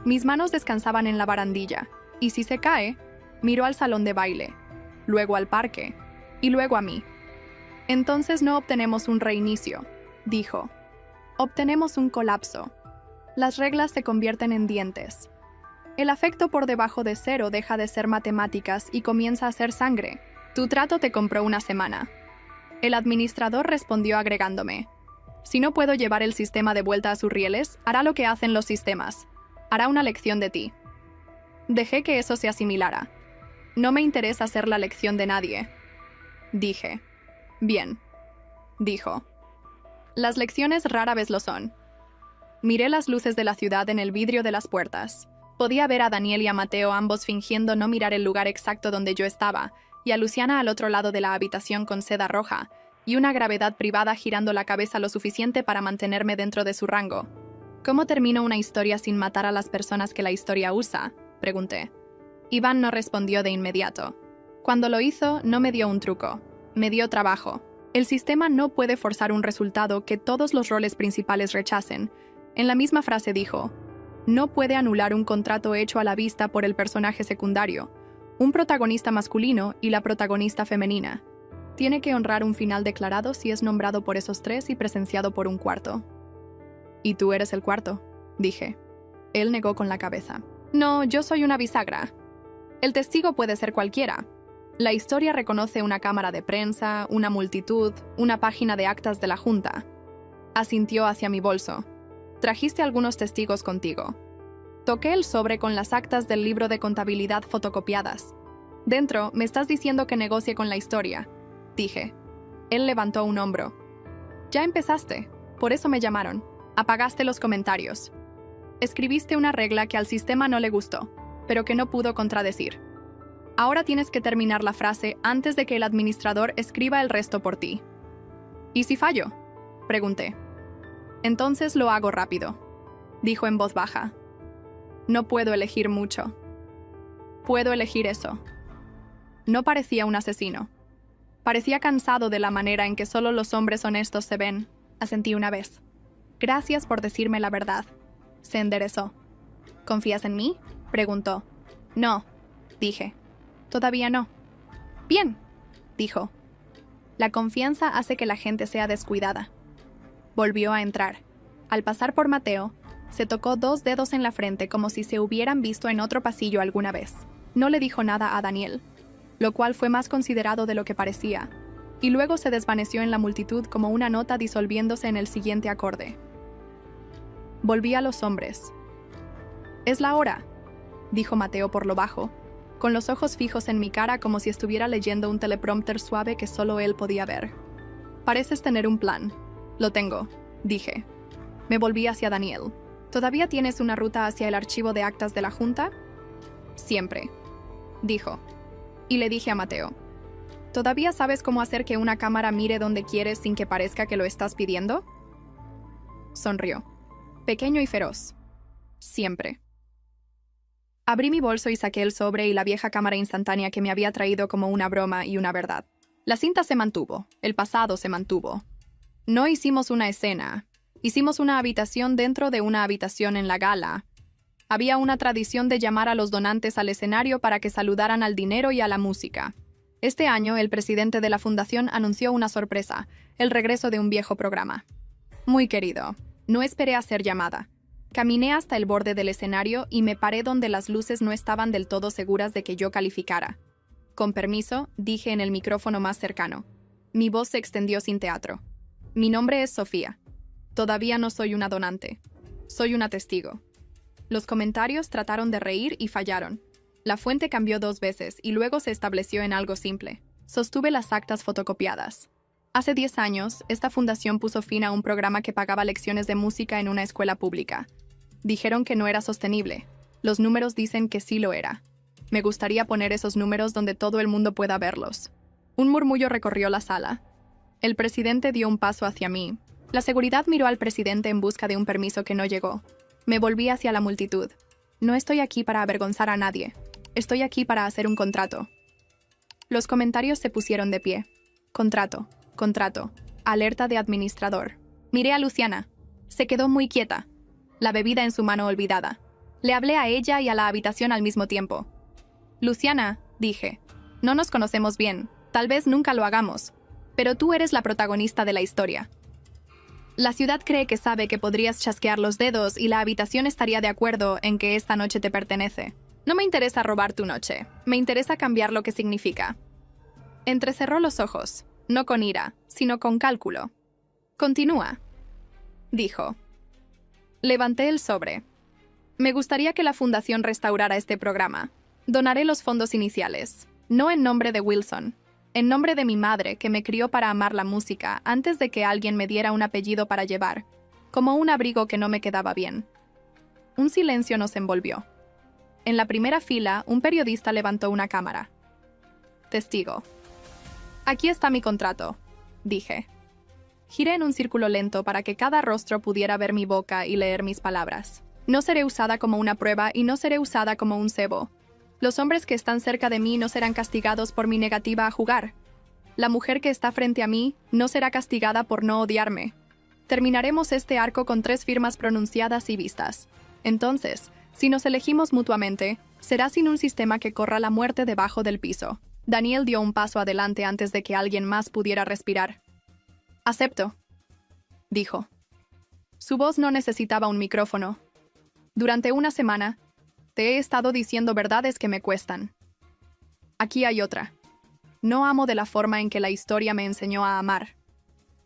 Mis manos descansaban en la barandilla, y si se cae, miró al salón de baile, luego al parque, y luego a mí. Entonces no obtenemos un reinicio, dijo. Obtenemos un colapso. Las reglas se convierten en dientes. El afecto por debajo de cero deja de ser matemáticas y comienza a ser sangre. Tu trato te compró una semana. El administrador respondió agregándome: si no puedo llevar el sistema de vuelta a sus rieles, hará lo que hacen los sistemas. Hará una lección de ti. Dejé que eso se asimilara. No me interesa ser la lección de nadie. Dije. Bien. Dijo. Las lecciones rara vez lo son. Miré las luces de la ciudad en el vidrio de las puertas. Podía ver a Daniel y a Mateo ambos fingiendo no mirar el lugar exacto donde yo estaba, y a Luciana al otro lado de la habitación con seda roja, y una gravedad privada girando la cabeza lo suficiente para mantenerme dentro de su rango. ¿Cómo termino una historia sin matar a las personas que la historia usa?, pregunté. Iván no respondió de inmediato. Cuando lo hizo, no me dio un truco. Me dio trabajo. El sistema no puede forzar un resultado que todos los roles principales rechacen. En la misma frase dijo: no puede anular un contrato hecho a la vista por el personaje secundario, un protagonista masculino y la protagonista femenina. Tiene que honrar un final declarado si es nombrado por esos tres y presenciado por un cuarto. «¿Y tú eres el cuarto?», dije. Él negó con la cabeza. «No, yo soy una bisagra. El testigo puede ser cualquiera. La historia reconoce una cámara de prensa, una multitud, una página de actas de la Junta». Asintió hacia mi bolso. «Trajiste algunos testigos contigo». Toqué el sobre con las actas del libro de contabilidad fotocopiadas. «Dentro, me estás diciendo que negocie con la historia», dije. Él levantó un hombro. «Ya empezaste. Por eso me llamaron. Apagaste los comentarios. Escribiste una regla que al sistema no le gustó, pero que no pudo contradecir. Ahora tienes que terminar la frase antes de que el administrador escriba el resto por ti». «¿Y si fallo?», pregunté. «Entonces lo hago rápido», dijo en voz baja. «No puedo elegir mucho. Puedo elegir eso». No parecía un asesino. Parecía cansado de la manera en que solo los hombres honestos se ven. Asentí una vez. «Gracias por decirme la verdad». Se enderezó. «¿Confías en mí?», preguntó. «No», dije. «Todavía no». «Bien», dijo. «La confianza hace que la gente sea descuidada». Volvió a entrar. Al pasar por Mateo, se tocó 2 dedos en la frente como si se hubieran visto en otro pasillo alguna vez. No le dijo nada a Daniel, lo cual fue más considerado de lo que parecía, y luego se desvaneció en la multitud como una nota disolviéndose en el siguiente acorde. Volví a los hombres. «Es la hora», dijo Mateo por lo bajo, con los ojos fijos en mi cara como si estuviera leyendo un teleprompter suave que solo él podía ver. «Pareces tener un plan». «Lo tengo», dije. Me volví hacia Daniel. «¿Todavía tienes una ruta hacia el archivo de actas de la Junta?» «Siempre», dijo. Y le dije a Mateo: «¿Todavía sabes cómo hacer que una cámara mire donde quieres sin que parezca que lo estás pidiendo?» Sonrió. Pequeño y feroz. «Siempre». Abrí mi bolso y saqué el sobre y la vieja cámara instantánea que me había traído como una broma y una verdad. La cinta se mantuvo, el pasado se mantuvo. No hicimos una escena, hicimos una habitación dentro de una habitación en la gala. Había una tradición de llamar a los donantes al escenario para que saludaran al dinero y a la música. Este año, el presidente de la fundación anunció una sorpresa, el regreso de un viejo programa. Muy querido, no esperé a ser llamada. Caminé hasta el borde del escenario y me paré donde las luces no estaban del todo seguras de que yo calificara. «Con permiso», dije en el micrófono más cercano. Mi voz se extendió sin teatro. «Mi nombre es Sofía. Todavía no soy una donante. Soy una testigo». Los comentarios trataron de reír y fallaron. La fuente cambió 2 veces y luego se estableció en algo simple. Sostuve las actas fotocopiadas. Hace 10 años, esta fundación puso fin a un programa que pagaba lecciones de música en una escuela pública. Dijeron que no era sostenible. Los números dicen que sí lo era. Me gustaría poner esos números donde todo el mundo pueda verlos. Un murmullo recorrió la sala. El presidente dio un paso hacia mí. La seguridad miró al presidente en busca de un permiso que no llegó. Me volví hacia la multitud. «No estoy aquí para avergonzar a nadie. Estoy aquí para hacer un contrato». Los comentarios se pusieron de pie. «Contrato, contrato, alerta de administrador». Miré a Luciana. Se quedó muy quieta, la bebida en su mano olvidada. Le hablé a ella y a la habitación al mismo tiempo. «Luciana», dije, «no nos conocemos bien, tal vez nunca lo hagamos, pero tú eres la protagonista de la historia. La ciudad cree que sabe que podrías chasquear los dedos y la habitación estaría de acuerdo en que esta noche te pertenece. No me interesa robar tu noche, me interesa cambiar lo que significa». Entrecerró los ojos, no con ira, sino con cálculo. Continúa, dijo. Levanté el sobre. Me gustaría que la fundación restaurara este programa. Donaré los fondos iniciales, no en nombre de Wilson, en nombre de mi madre que me crió para amar la música antes de que alguien me diera un apellido para llevar, como un abrigo que no me quedaba bien. Un silencio nos envolvió. En la primera fila, un periodista levantó una cámara. Testigo. Aquí está mi contrato, dije. Giré en un círculo lento para que cada rostro pudiera ver mi boca y leer mis palabras. No seré usada como una prueba y no seré usada como un cebo. Los hombres que están cerca de mí no serán castigados por mi negativa a jugar. La mujer que está frente a mí no será castigada por no odiarme. Terminaremos este arco con 3 firmas pronunciadas y vistas. Entonces, si nos elegimos mutuamente, será sin un sistema que corra la muerte debajo del piso. Daniel dio un paso adelante antes de que alguien más pudiera respirar. Acepto, dijo. Su voz no necesitaba un micrófono. Durante una semana, te he estado diciendo verdades que me cuestan. Aquí hay otra. No amo de la forma en que la historia me enseñó a amar.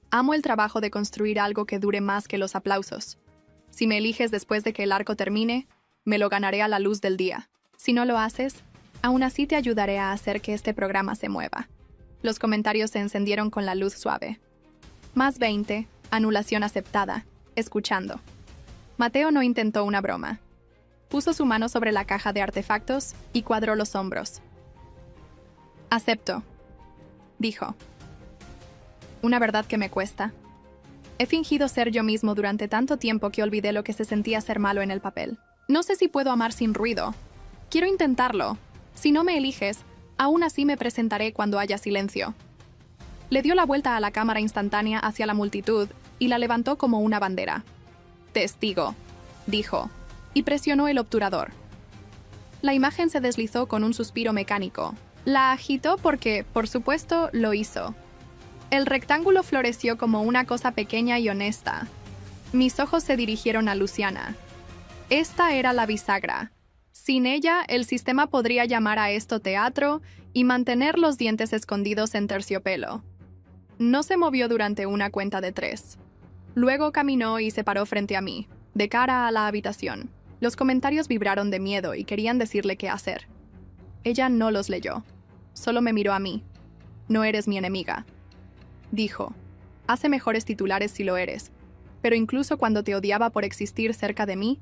Amo el trabajo de construir algo que dure más que los aplausos. Si me eliges después de que el arco termine, me lo ganaré a la luz del día. Si no lo haces, aún así te ayudaré a hacer que este programa se mueva. Los comentarios se encendieron con la luz suave. Más 20, anulación aceptada, escuchando. Mateo no intentó una broma. Puso su mano sobre la caja de artefactos y cuadró los hombros. Acepto, dijo. Una verdad que me cuesta. He fingido ser yo mismo durante tanto tiempo que olvidé lo que se sentía ser malo en el papel. No sé si puedo amar sin ruido. Quiero intentarlo. Si no me eliges, aún así me presentaré cuando haya silencio. Le dio la vuelta a la cámara instantánea hacia la multitud y la levantó como una bandera. Testigo, dijo, y presionó el obturador. La imagen se deslizó con un suspiro mecánico. La agitó porque, por supuesto, lo hizo. El rectángulo floreció como una cosa pequeña y honesta. Mis ojos se dirigieron a Luciana. Esta era la bisagra. Sin ella, el sistema podría llamar a esto teatro y mantener los dientes escondidos en terciopelo. No se movió durante una cuenta de 3. Luego caminó y se paró frente a mí, de cara a la habitación. Los comentarios vibraron de miedo y querían decirle qué hacer. Ella no los leyó. Solo me miró a mí. No eres mi enemiga. Dijo, hace mejores titulares si lo eres, pero incluso cuando te odiaba por existir cerca de mí,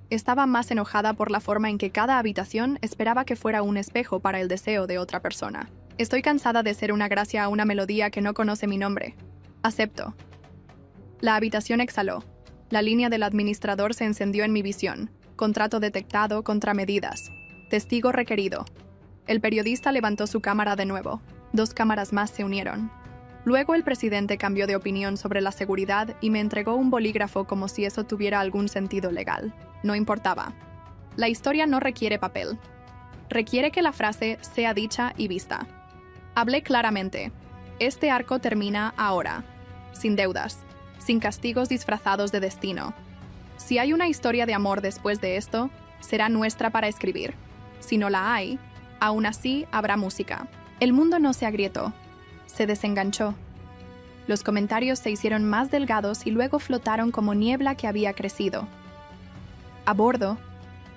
estaba más enojada por la forma en que cada habitación esperaba que fuera un espejo para el deseo de otra persona. Estoy cansada de ser una gracia a una melodía que no conoce mi nombre. Acepto. La habitación exhaló. La línea del administrador se encendió en mi visión. Contrato detectado, contramedidas. Testigo requerido. El periodista levantó su cámara de nuevo. 2 cámaras más se unieron. Luego el presidente cambió de opinión sobre la seguridad y me entregó un bolígrafo como si eso tuviera algún sentido legal. No importaba. La historia no requiere papel. Requiere que la frase sea dicha y vista. Hablé claramente. Este arco termina ahora. Sin deudas. Sin castigos disfrazados de destino. Si hay una historia de amor después de esto, será nuestra para escribir. Si no la hay, aún así habrá música. El mundo no se agrietó. Se desenganchó. Los comentarios se hicieron más delgados y luego flotaron como niebla que había crecido. A bordo,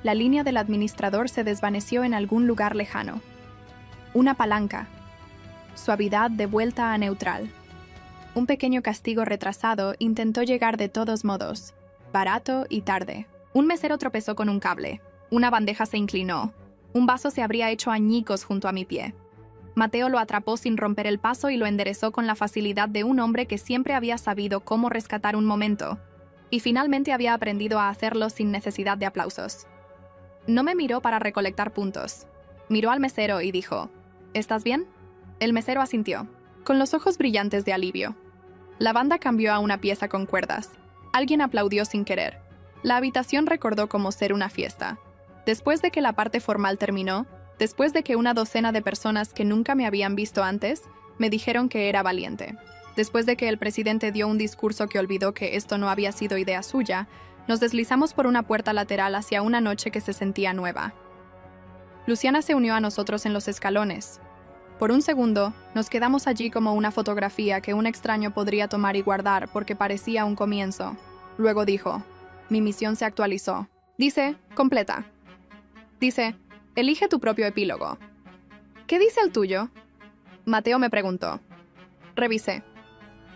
la línea del administrador se desvaneció en algún lugar lejano. Una palanca. Suavidad de vuelta a neutral. Un pequeño castigo retrasado intentó llegar de todos modos, barato y tarde. Un mesero tropezó con un cable. Una bandeja se inclinó. Un vaso se habría hecho añicos junto a mi pie. Mateo lo atrapó sin romper el paso y lo enderezó con la facilidad de un hombre que siempre había sabido cómo rescatar un momento, y finalmente había aprendido a hacerlo sin necesidad de aplausos. No me miró para recolectar puntos. Miró al mesero y dijo, ¿estás bien? El mesero asintió, con los ojos brillantes de alivio. La banda cambió a una pieza con cuerdas. Alguien aplaudió sin querer. La habitación recordó como ser una fiesta. Después de que la parte formal terminó, después de que una docena de personas que nunca me habían visto antes me dijeron que era valiente, después de que el presidente dio un discurso que olvidó que esto no había sido idea suya, nos deslizamos por una puerta lateral hacia una noche que se sentía nueva. Luciana se unió a nosotros en los escalones. Por un segundo, nos quedamos allí como una fotografía que un extraño podría tomar y guardar porque parecía un comienzo. Luego dijo, mi misión se actualizó. Dice, completa. Dice, elige tu propio epílogo. ¿Qué dice el tuyo? Mateo me preguntó. Revisé.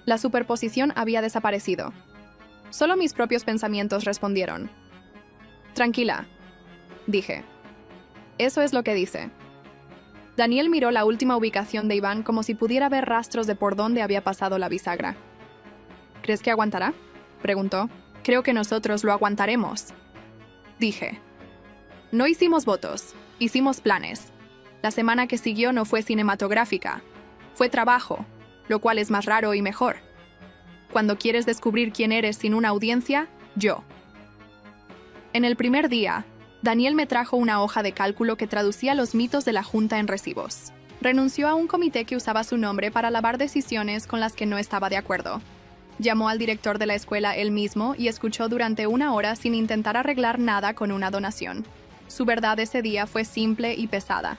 La superposición había desaparecido. Solo mis propios pensamientos respondieron. Tranquila, dije. Eso es lo que dice. Daniel miró la última ubicación de Iván como si pudiera ver rastros de por dónde había pasado la bisagra. ¿Crees que aguantará?, preguntó. Creo que nosotros lo aguantaremos, dije. No hicimos votos, hicimos planes. La semana que siguió no fue cinematográfica, fue trabajo, lo cual es más raro y mejor. Cuando quieres descubrir quién eres sin una audiencia, yo. En el primer día, Daniel me trajo una hoja de cálculo que traducía los mitos de la Junta en recibos. Renunció a un comité que usaba su nombre para lavar decisiones con las que no estaba de acuerdo. Llamó al director de la escuela él mismo y escuchó durante 1 hora sin intentar arreglar nada con una donación. Su verdad ese día fue simple y pesada.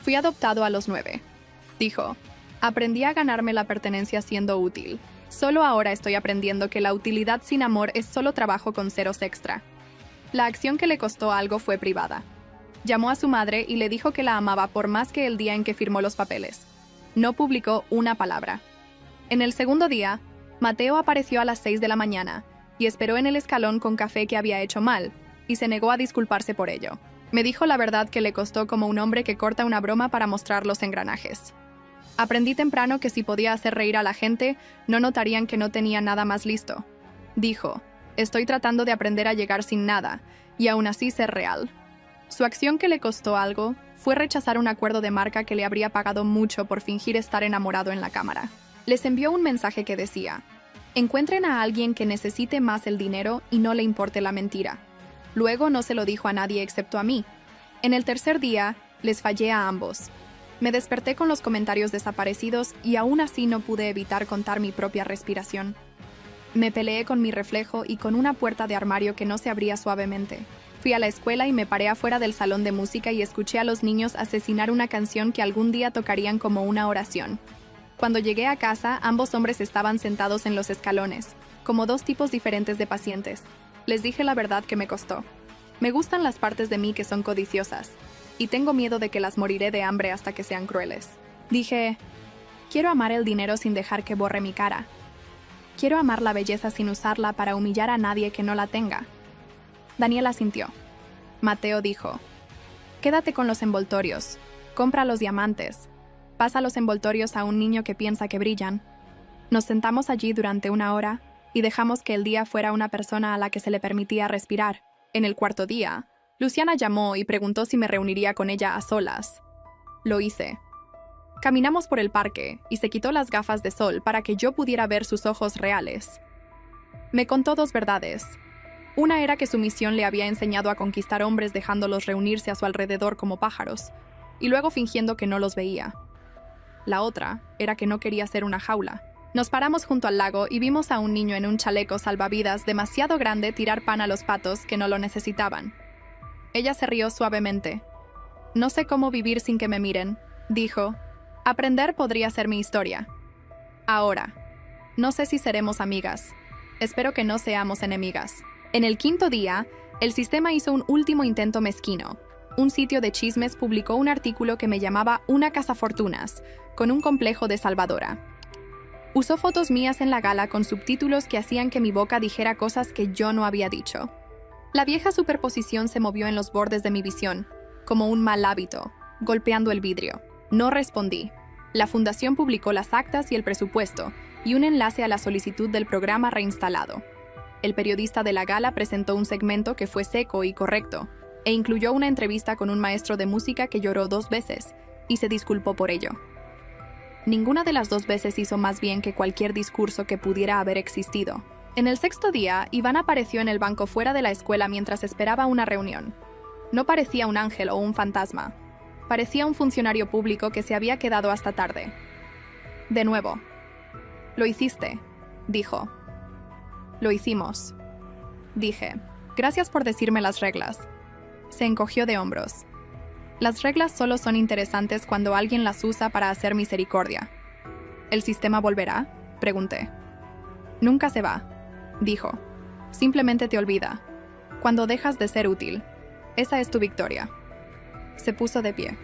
Fui adoptado a los 9. Dijo, aprendí a ganarme la pertenencia siendo útil. Solo ahora estoy aprendiendo que la utilidad sin amor es solo trabajo con ceros extra. La acción que le costó algo fue privada. Llamó a su madre y le dijo que la amaba por más que el día en que firmó los papeles. No publicó una palabra. En el segundo día, Mateo apareció a las 6 de la mañana y esperó en el escalón con café que había hecho mal, y se negó a disculparse por ello. Me dijo la verdad que le costó como un hombre que corta una broma para mostrar los engranajes. Aprendí temprano que si podía hacer reír a la gente, no notarían que no tenía nada más listo. Dijo, estoy tratando de aprender a llegar sin nada, y aún así ser real. Su acción que le costó algo fue rechazar un acuerdo de marca que le habría pagado mucho por fingir estar enamorado en la cámara. Les envió un mensaje que decía, encuentren a alguien que necesite más el dinero y no le importe la mentira. Luego no se lo dijo a nadie excepto a mí. En el tercer día, les fallé a ambos. Me desperté con los comentarios desaparecidos y aún así no pude evitar contar mi propia respiración. Me peleé con mi reflejo y con una puerta de armario que no se abría suavemente. Fui a la escuela y me paré afuera del salón de música y escuché a los niños asesinar una canción que algún día tocarían como una oración. Cuando llegué a casa, ambos hombres estaban sentados en los escalones, como 2 tipos diferentes de pacientes. Les dije la verdad que me costó. Me gustan las partes de mí que son codiciosas, y tengo miedo de que las moriré de hambre hasta que sean crueles. Dije, quiero amar el dinero sin dejar que borre mi cara. Quiero amar la belleza sin usarla para humillar a nadie que no la tenga. Daniel asintió. Mateo dijo, quédate con los envoltorios, compra los diamantes, pasa los envoltorios a un niño que piensa que brillan. Nos sentamos allí durante 1 hora y dejamos que el día fuera una persona a la que se le permitía respirar. En el cuarto día, Luciana llamó y preguntó si me reuniría con ella a solas. Lo hice. Caminamos por el parque y se quitó las gafas de sol para que yo pudiera ver sus ojos reales. Me contó 2 verdades. Una era que su misión le había enseñado a conquistar hombres dejándolos reunirse a su alrededor como pájaros, y luego fingiendo que no los veía. La otra era que no quería ser una jaula. Nos paramos junto al lago y vimos a un niño en un chaleco salvavidas demasiado grande tirar pan a los patos que no lo necesitaban. Ella se rió suavemente. No sé cómo vivir sin que me miren, dijo. Aprender podría ser mi historia. Ahora, no sé si seremos amigas. Espero que no seamos enemigas. En el 5.º día, el sistema hizo un último intento mezquino. Un sitio de chismes publicó un artículo que me llamaba Una cazafortunas, con un complejo de salvadora. Usó fotos mías en la gala con subtítulos que hacían que mi boca dijera cosas que yo no había dicho. La vieja superposición se movió en los bordes de mi visión, como un mal hábito, golpeando el vidrio. No respondí. La fundación publicó las actas y el presupuesto, y un enlace a la solicitud del programa reinstalado. El periodista de la gala presentó un segmento que fue seco y correcto, e incluyó una entrevista con un maestro de música que lloró 2 veces, y se disculpó por ello. Ninguna de las 2 veces hizo más bien que cualquier discurso que pudiera haber existido. En el 6.º día, Iván apareció en el banco fuera de la escuela mientras esperaba una reunión. No parecía un ángel o un fantasma. Parecía un funcionario público que se había quedado hasta tarde. De nuevo. «Lo hiciste», dijo. «Lo hicimos», dije. «Gracias por decirme las reglas». Se encogió de hombros. Las reglas solo son interesantes cuando alguien las usa para hacer misericordia. ¿El sistema volverá?, pregunté. Nunca se va, dijo. Simplemente te olvida. Cuando dejas de ser útil. Esa es tu victoria. Se puso de pie.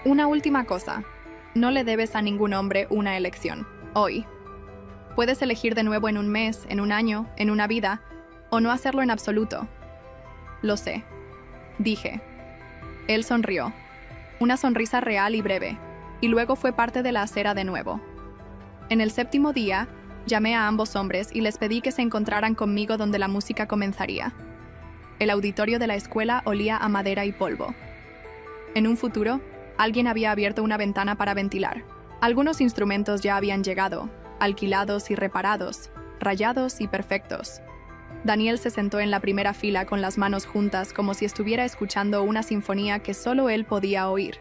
Una última cosa. No le debes a ningún hombre una elección. Hoy. Puedes elegir de nuevo en un mes, en un año, en una vida, o no hacerlo en absoluto. Lo sé, dije. Él sonrió. Una sonrisa real y breve, y luego fue parte de la acera de nuevo. En el 7º día, llamé a ambos hombres y les pedí que se encontraran conmigo donde la música comenzaría. El auditorio de la escuela olía a madera y polvo. En un futuro, alguien había abierto una ventana para ventilar. Algunos instrumentos ya habían llegado, alquilados y reparados, rayados y perfectos. Daniel se sentó en la primera fila con las manos juntas como si estuviera escuchando una sinfonía que solo él podía oír.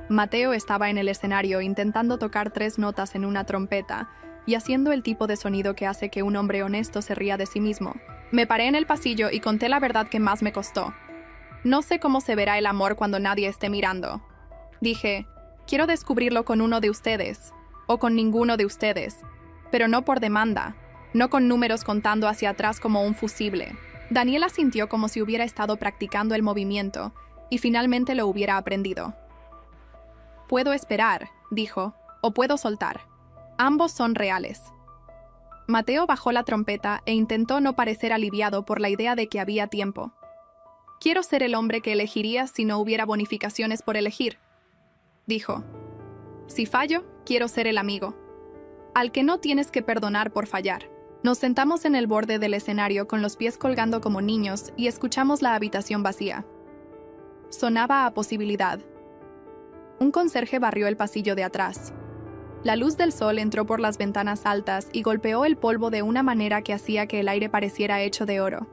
Mateo estaba en el escenario intentando tocar 3 notas en una trompeta y haciendo el tipo de sonido que hace que un hombre honesto se ría de sí mismo. Me paré en el pasillo y conté la verdad que más me costó. No sé cómo se verá el amor cuando nadie esté mirando. Dije, quiero descubrirlo con uno de ustedes, o con ninguno de ustedes, pero no por demanda, no con números contando hacia atrás como un fusible. Daniela sintió como si hubiera estado practicando el movimiento y finalmente lo hubiera aprendido. Puedo esperar, dijo, o puedo soltar. Ambos son reales. Mateo bajó la trompeta e intentó no parecer aliviado por la idea de que había tiempo. Quiero ser el hombre que elegirías si no hubiera bonificaciones por elegir, dijo. Si fallo, quiero ser el amigo, al que no tienes que perdonar por fallar. Nos sentamos en el borde del escenario con los pies colgando como niños y escuchamos la habitación vacía. Sonaba a posibilidad. Un conserje barrió el pasillo de atrás. La luz del sol entró por las ventanas altas y golpeó el polvo de una manera que hacía que el aire pareciera hecho de oro.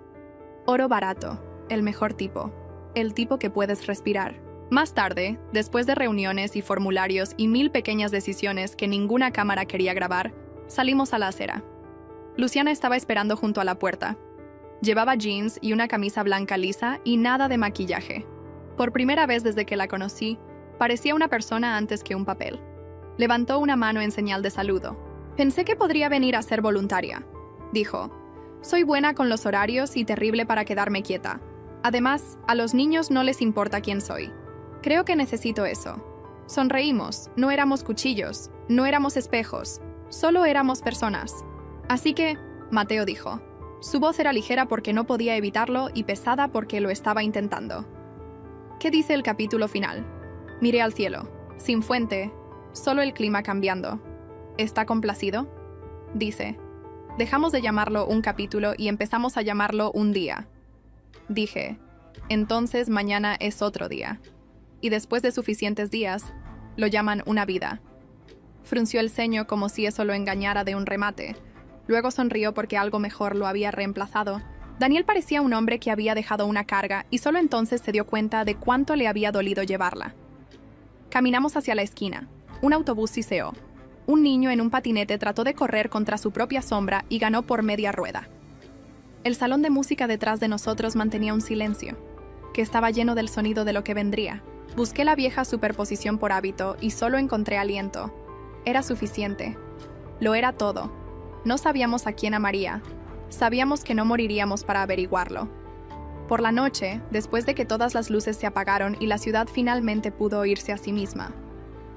Oro barato, el mejor tipo, el tipo que puedes respirar. Más tarde, después de reuniones y formularios y 1000 pequeñas decisiones que ninguna cámara quería grabar, salimos a la acera. Luciana estaba esperando junto a la puerta. Llevaba jeans y una camisa blanca lisa y nada de maquillaje. Por primera vez desde que la conocí, parecía una persona antes que un papel. Levantó una mano en señal de saludo. Pensé que podría venir a ser voluntaria, dijo. Soy buena con los horarios y terrible para quedarme quieta. Además, a los niños no les importa quién soy. Creo que necesito eso. Sonreímos, no éramos cuchillos, no éramos espejos, solo éramos personas. Así que, Mateo dijo. Su voz era ligera porque no podía evitarlo y pesada porque lo estaba intentando. ¿Qué dice el capítulo final? Miré al cielo, sin fuente, solo el clima cambiando. ¿Está complacido? Dice. Dejamos de llamarlo un capítulo y empezamos a llamarlo un día. Dije. Entonces mañana es otro día. Y después de suficientes días, lo llaman una vida. Frunció el ceño como si eso lo engañara de un remate. Luego sonrió porque algo mejor lo había reemplazado. Daniel parecía un hombre que había dejado una carga y solo entonces se dio cuenta de cuánto le había dolido llevarla. Caminamos hacia la esquina. Un autobús siseó. Un niño en un patinete trató de correr contra su propia sombra y ganó por media rueda. El salón de música detrás de nosotros mantenía un silencio, que estaba lleno del sonido de lo que vendría. Busqué la vieja superposición por hábito y solo encontré aliento. Era suficiente. Lo era todo. No sabíamos a quién amaría. Sabíamos que no moriríamos para averiguarlo. Por la noche, después de que todas las luces se apagaron y la ciudad finalmente pudo oírse a sí misma.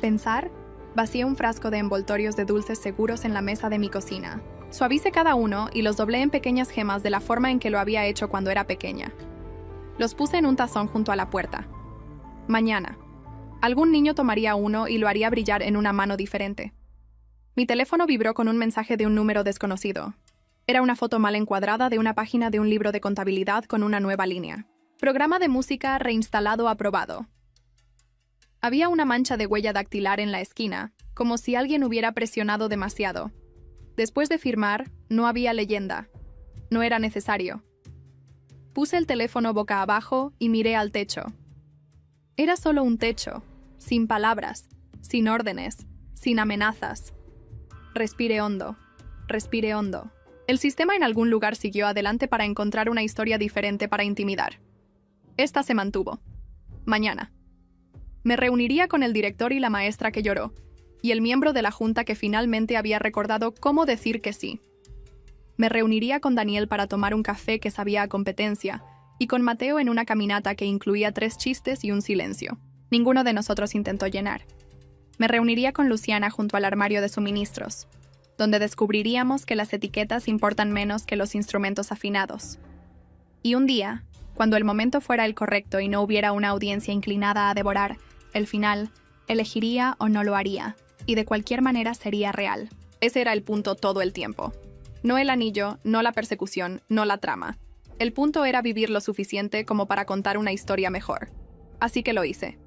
Pensar, vacié un frasco de envoltorios de dulces seguros en la mesa de mi cocina. Suavicé cada uno y los doblé en pequeñas gemas de la forma en que lo había hecho cuando era pequeña. Los puse en un tazón junto a la puerta. Mañana. Algún niño tomaría uno y lo haría brillar en una mano diferente. Mi teléfono vibró con un mensaje de un número desconocido. Era una foto mal encuadrada de una página de un libro de contabilidad con una nueva línea. Programa de música reinstalado aprobado. Había una mancha de huella dactilar en la esquina, como si alguien hubiera presionado demasiado. Después de firmar, no había leyenda. No era necesario. Puse el teléfono boca abajo y miré al techo. Era solo un techo, sin palabras, sin órdenes, sin amenazas. Respiré hondo. Respiré hondo. El sistema en algún lugar siguió adelante para encontrar una historia diferente para intimidar. Esta se mantuvo. Mañana. Me reuniría con el director y la maestra que lloró, y el miembro de la junta que finalmente había recordado cómo decir que sí. Me reuniría con Daniel para tomar un café que sabía a competencia, y con Mateo en una caminata que incluía 3 chistes y un silencio. Ninguno de nosotros intentó llenar. Me reuniría con Luciana junto al armario de suministros, donde descubriríamos que las etiquetas importan menos que los instrumentos afinados. Y un día, cuando el momento fuera el correcto y no hubiera una audiencia inclinada a devorar el final, elegiría o no lo haría, y de cualquier manera sería real. Ese era el punto todo el tiempo. No el anillo, no la persecución, no la trama. El punto era vivir lo suficiente como para contar una historia mejor. Así que lo hice.